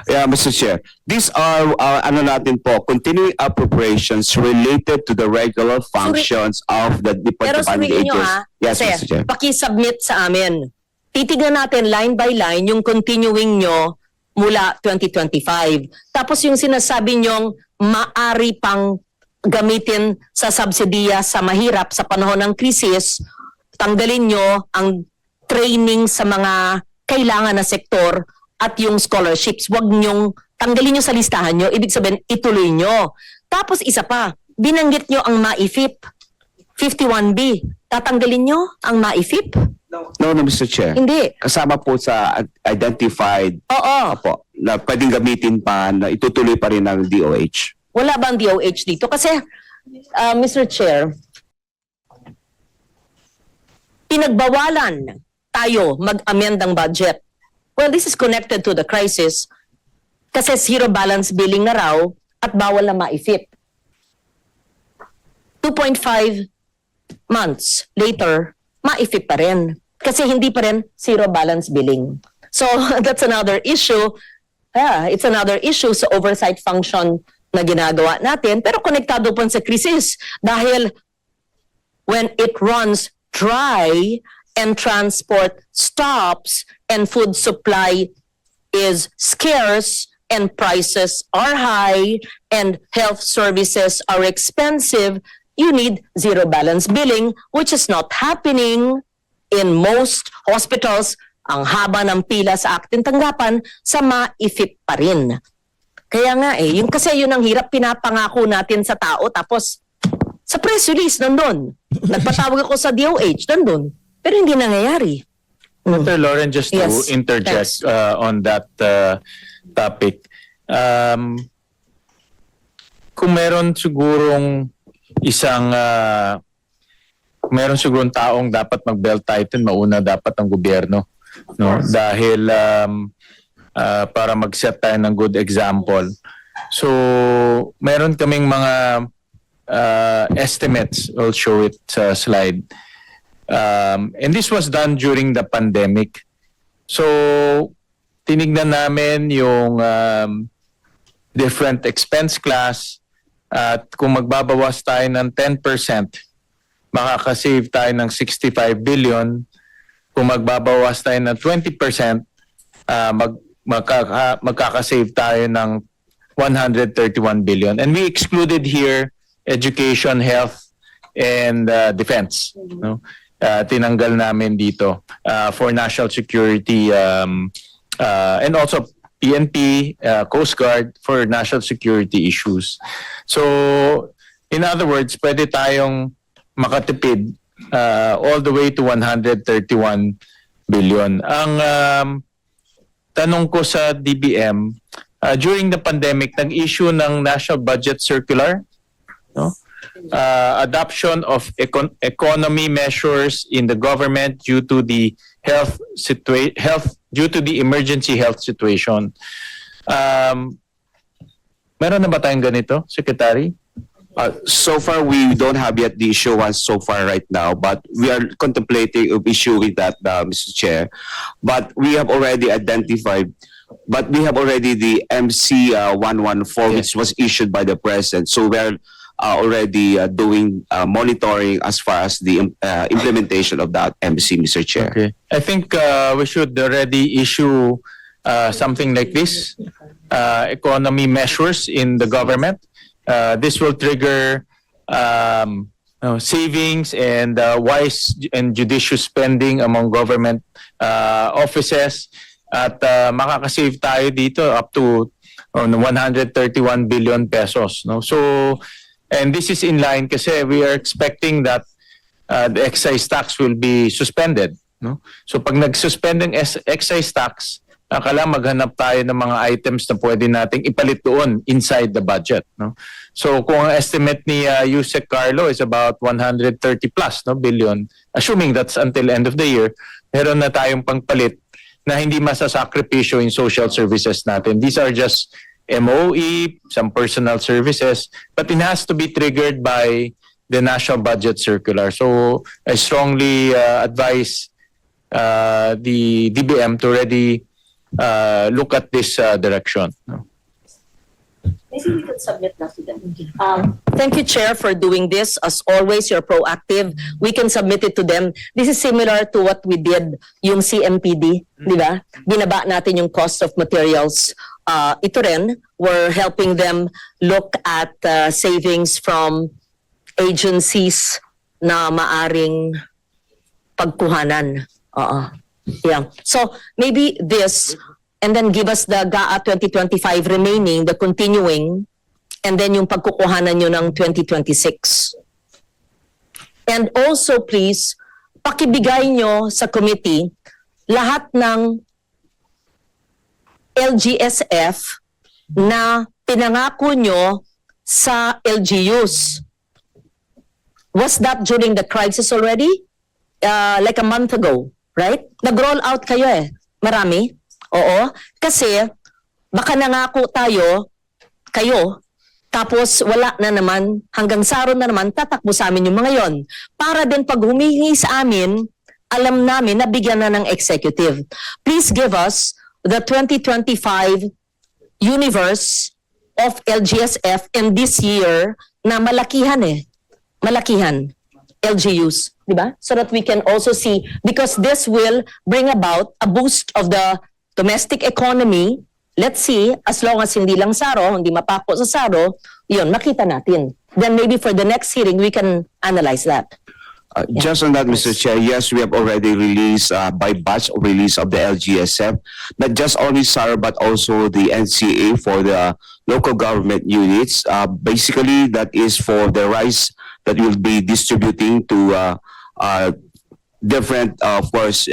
Yeah, Mr. Chair. These are natin po, continuing appropriations related to the regular functions of the Pero department sabihin nyo agencies. Yes, kasi Mr. Chair. pakisubmit sa amin. Titignan natin line by line yung continuing nyo mula 2025. Tapos yung sinasabi nyong maari pang gamitin sa subsidiya sa mahirap sa panahon ng krisis, tanggalin nyo ang training sa mga kailangan na sektor at yung scholarships. Huwag nyong tanggalin nyo sa listahan nyo. Ibig sabihin, ituloy nyo. Tapos isa pa, binanggit nyo ang MAIFIP. 51B. Tatanggalin nyo ang MAIFIP? No, Mr. Chair. Hindi. Kasama po sa identified Oo. po, na pwedeng gamitin pa na itutuloy pa rin ng DOH. Wala bang DOH dito? Kasi, Mr. Chair, pinagbawalan tayo mag-amend ng budget. Well, this is connected to the crisis kasi zero balance billing na raw at bawal na maifip. 2.5 months later, maifip pa rin. Kasi hindi pa rin zero balance billing. So, that's another issue. It's another issue sa oversight function na ginagawa natin. Pero konektado po sa krisis dahil when it runs dry and transport stops and food supply is scarce and prices are high and health services are expensive, you need zero balance billing, which is not happening in most hospitals. Ang haba ng pila sa ating tanggapan sa maifip pa rin. Kaya nga yung kasi yun ang hirap pinapangako natin sa tao tapos sa press release nandun. Nagpatawag ako sa DOH nandun. Pero hindi nangyayari. Senator Lauren, just to Yes, interject on that topic. kung meron sigurong meron sigurong taong dapat mag-belt tighten, mauna dapat ang gobyerno, no? Dahil para mag-set tayo ng good example. So, meron kaming mga estimates. I'll show it sa slide. And this was done during the pandemic. So, tinignan namin yung different expense class at kung magbabawas tayo ng 10%, makakasave tayo ng 65 billion. Kung magbabawas tayo ng 20%, magkakasave tayo ng 131 billion. And we excluded here education, health, and defense. No? Tinanggal namin dito for national security and also PNP, Coast Guard for national security issues. So, in other words, pwede tayong makatipid all the way to 131 billion. Ang tanong ko sa DBM, during the pandemic, nag-issue ng National Budget Circular, no? Adoption of economy measures in the government due to the due to the emergency health situation. Meron na ba tayong ganito, Secretary? So far, we don't have yet the issuance so far right now, but we are contemplating of issuing that, Mr. Chair. But we have already identified, we have already the MC 114, which was issued by the President. So we're already doing monitoring as far as the implementation of that MC, Mr. Chair. Okay. I think we should already issue something like this, economy measures in the government. This will trigger savings and wise and judicious spending among government offices at makakasave tayo dito up to 131 billion pesos. No? So, and this is in line kasi we are expecting that the excise tax will be suspended. No? So pag nag-suspend ng excise tax, kailangan maghanap tayo ng mga items na pwede nating ipalit doon inside the budget. No? So kung ang estimate ni Yusek Carlo is about 130 plus billion, assuming that's until end of the year, meron na tayong pangpalit na hindi masasakripisyo in social services natin. These are just MOE, some personal services, but it has to be triggered by the National Budget Circular. So I strongly advise the DBM to already look at this direction. Maybe we can submit that to them. Thank you, Chair, for doing this. As always, you're proactive. We can submit it to them. This is similar to what we did yung CMPD, di ba? Binaba natin yung cost of materials. Ito rin, we're helping them look at savings from agencies na maaring pagkuhanan. Yeah. So maybe this, and then give us the GAA 2025 remaining, the continuing, and then yung pagkukuhanan nyo ng 2026. And also please, pakibigay nyo sa committee lahat ng LGSF na pinangako nyo sa LGUs. Was that during the crisis already? Like a month ago, right? Nag-roll out kayo Marami. Oo. Kasi baka nangako kayo, tapos wala na naman, hanggang saron na naman, tatakbo sa amin yung mga yon. Para din pag humihingi sa amin, alam namin na bigyan na ng executive. Please give us the 2025 universe of LGSF in this year na malakihan Malakihan. LGUs, di ba? So that we can also see, because this will bring about a boost of the domestic economy. Let's see, as long as hindi lang saro, hindi mapako sa saro, yun, makita natin. Then maybe for the next hearing, we can analyze that. Just on that, Mr. Chair, yes, we have already released by batch release of the LGSF, not just only SAR but also the NCA for the local government units. Basically, that is for the rice that will be distributing to different, of course,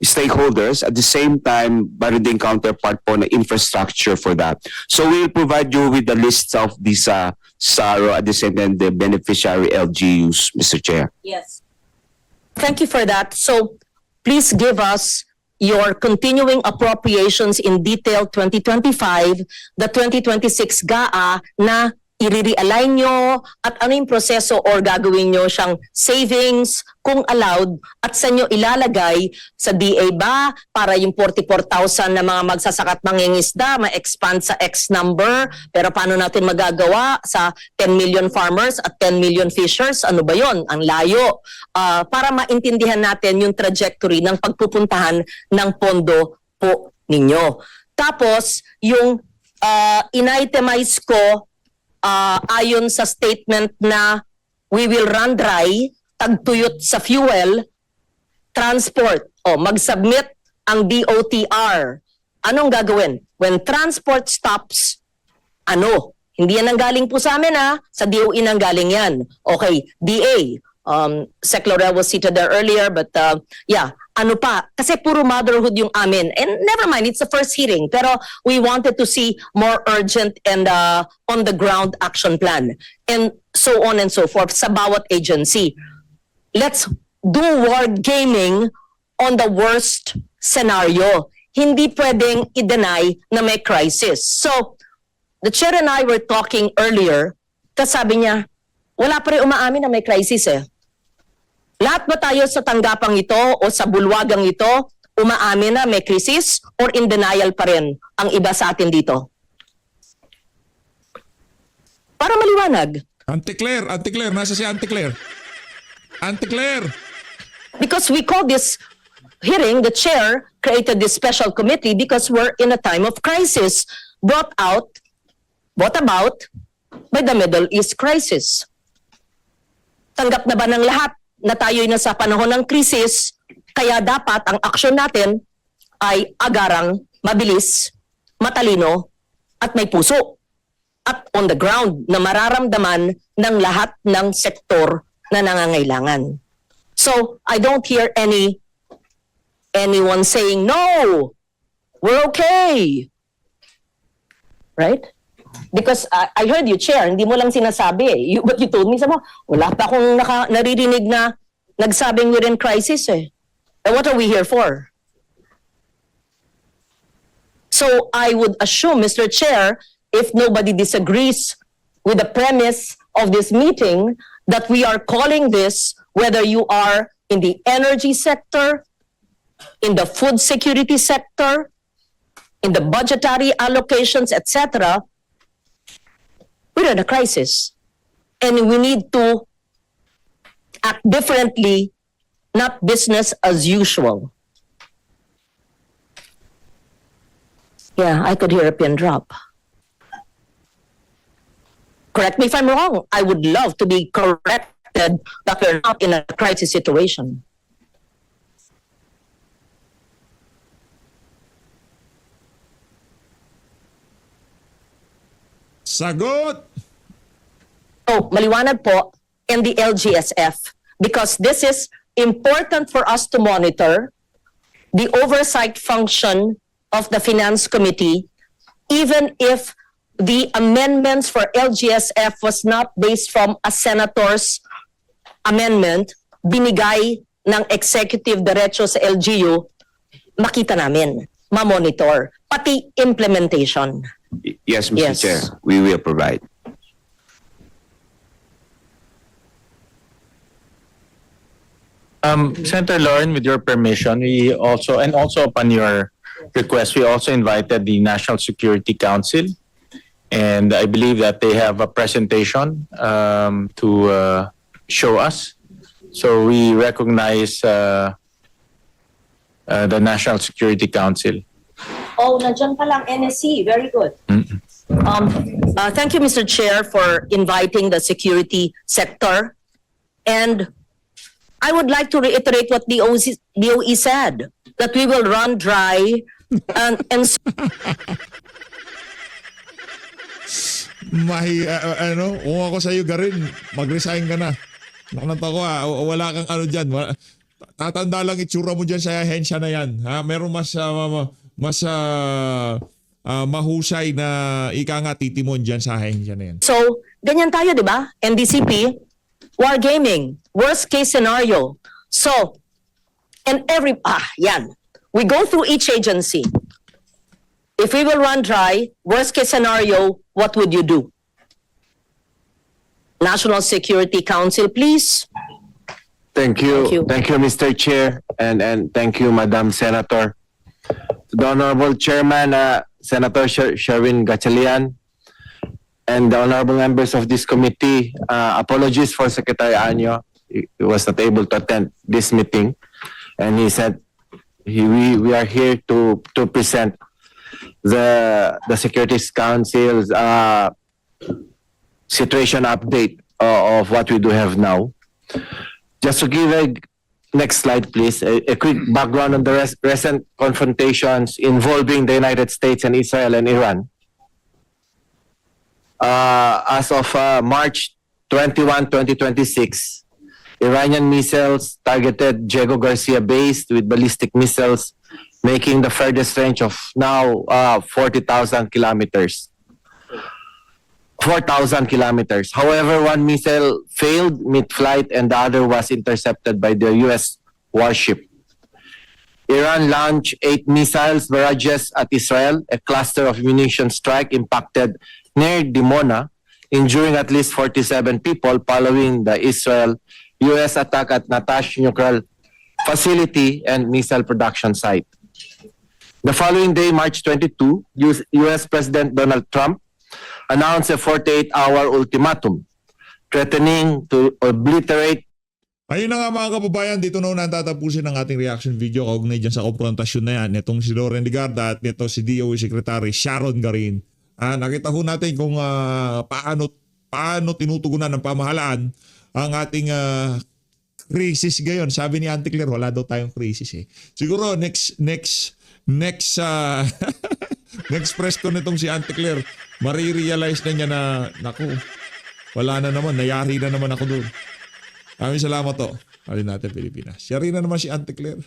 stakeholders, at the same time meron ding counterpart po na infrastructure for that. So we will provide you with the list of these SARO at the same time the beneficiary LGUs, Mr. Chair. Yes. Thank you for that. So please give us your continuing appropriations in detail 2025, the 2026 GAA na i-realign nyo at ano yung proseso or gagawin nyo siyang savings kung allowed at sa nyo ilalagay sa DA ba para yung 44,000 na mga magsasaka at mangingisda ma-expand sa X number, pero paano natin magagawa sa 10 million farmers at 10 million fishers? Ano ba yon? Ang layo. Para maintindihan natin yung trajectory ng pagpupuntahan ng pondo po ninyo. Tapos yung in-itemize ko ayon sa statement na we will run dry, tagtuyot sa fuel, transport, mag-submit ang DOTR. Anong gagawin? When transport stops, ano? Hindi yan ang galing po sa amin sa DOE nang galing yan. Okay, DA, Sec Laurel was seated there earlier, but ano pa? Kasi puro motherhood yung amin. And never mind, it's the first hearing. Pero we wanted to see more urgent and on-the-ground action plan. And so on and so forth sa bawat agency. Let's do word gaming on the worst scenario. Hindi pwedeng i-deny na may crisis. So, the chair and I were talking earlier, tapos sabi niya, wala pa rin umaamin na may crisis eh. Lahat ba tayo sa tanggapang ito o sa bulwagang ito umaamin na may krisis or in denial pa rin ang iba sa atin dito? Para maliwanag. Auntie Claire, nasa si Auntie Claire? Auntie Claire! Because we call this hearing, the chair created this special committee because we're in a time of crisis brought about by the Middle East crisis. Tanggap na ba ng lahat na tayo'y nasa panahon ng krisis, kaya dapat ang aksyon natin ay agarang, mabilis, matalino, at may puso. At on the ground na mararamdaman ng lahat ng sektor na nangangailangan. So, I don't hear anyone saying, no, we're okay. Right? Because I heard you, Chair, hindi mo lang sinasabi eh. But you told me, sabi mo, wala pa akong naririnig na nagsabing we're in crisis eh. And what are we here for? So I would assume, Mr. Chair, if nobody disagrees with the premise of this meeting, that we are calling this, whether you are in the energy sector, in the food security sector, in the budgetary allocations, etc., we're in a crisis. And we need to act differently, not business as usual. Yeah, I could hear a pin drop. Correct me if I'm wrong. I would love to be corrected that we're not in a crisis situation. Sagot! Oh, maliwanag po in the LGSF because this is important for us to monitor the oversight function of the Finance Committee, even if the amendments for LGSF was not based from a senator's amendment, binigay ng executive diretso sa LGU, makita namin, ma-monitor, pati implementation. Yes, Mr. Yes. Chair, we will provide. Senator Lauren, with your permission, we also, and also upon your request, we also invited the National Security Council. And I believe that they have a presentation to show us. So we recognize the National Security Council. Oh, nandiyan palang NSC. Very good. Thank you, Mr. Chair, for inviting the security sector. And I would like to reiterate what the DOE said, that we will run dry and kung ako sa'yo, Garin, mag-resign ka na. Nakananta ko wala kang ano dyan. Tatanda lang itsura mo dyan sa ahensya na yan. Ha? Meron mahusay na ika nga titimon dyan sa ahensya na yan. So, ganyan tayo, di ba? NDCP, wargaming, worst case scenario. So, yan. We go through each agency. If we will run dry, worst case scenario, what would you do? National Security Council, please. Thank you. Thank you. Thank you, Mr. Chair, and thank you, Madam Senator. To the Honorable Chairman, Senator Sherwin Gatchalian, and the honorable members of this committee, apologies for Secretary Anyo. He was not able to attend this meeting, and he said we are here to present the Securities Council's situation update of what we do have now. Just to give next slide, please, a quick background on the recent confrontations involving the United States and Israel and Iran. As of March 21, 2026, Iranian missiles targeted Diego Garcia base with ballistic missiles, making the furthest range of now 40,000 kilometers. 4,000 kilometers. However, one missile failed mid-flight and the other was intercepted by the U.S. warship. Iran launched 8 missiles barrages at Israel. A cluster of munition strike impacted near Dimona, injuring at least 47 people following the Israel-U.S. attack at Natanz nuclear facility and missile production site. The following day, March 22, U.S. President Donald Trump announced a 48-hour ultimatum threatening to obliterate. Ayun na nga mga kababayan, dito na natatapusin ang ating reaction video kaugnay dyan sa konfrontasyon na yan. Itong si Loren Legarda at nito si DOE Secretary Sharon Garin. Nakita ho natin kung paano tinutugunan ng pamahalaan ang ating crisis ngayon. Sabi ni Auntie Claire, wala daw tayong crisis eh. Siguro next next press ko nitong si Auntie Claire, marirealize na niya na, naku, wala na naman, nayari na naman ako doon. Maraming salamat to. Alin natin Pilipinas. Siya rin na naman si Auntie Claire.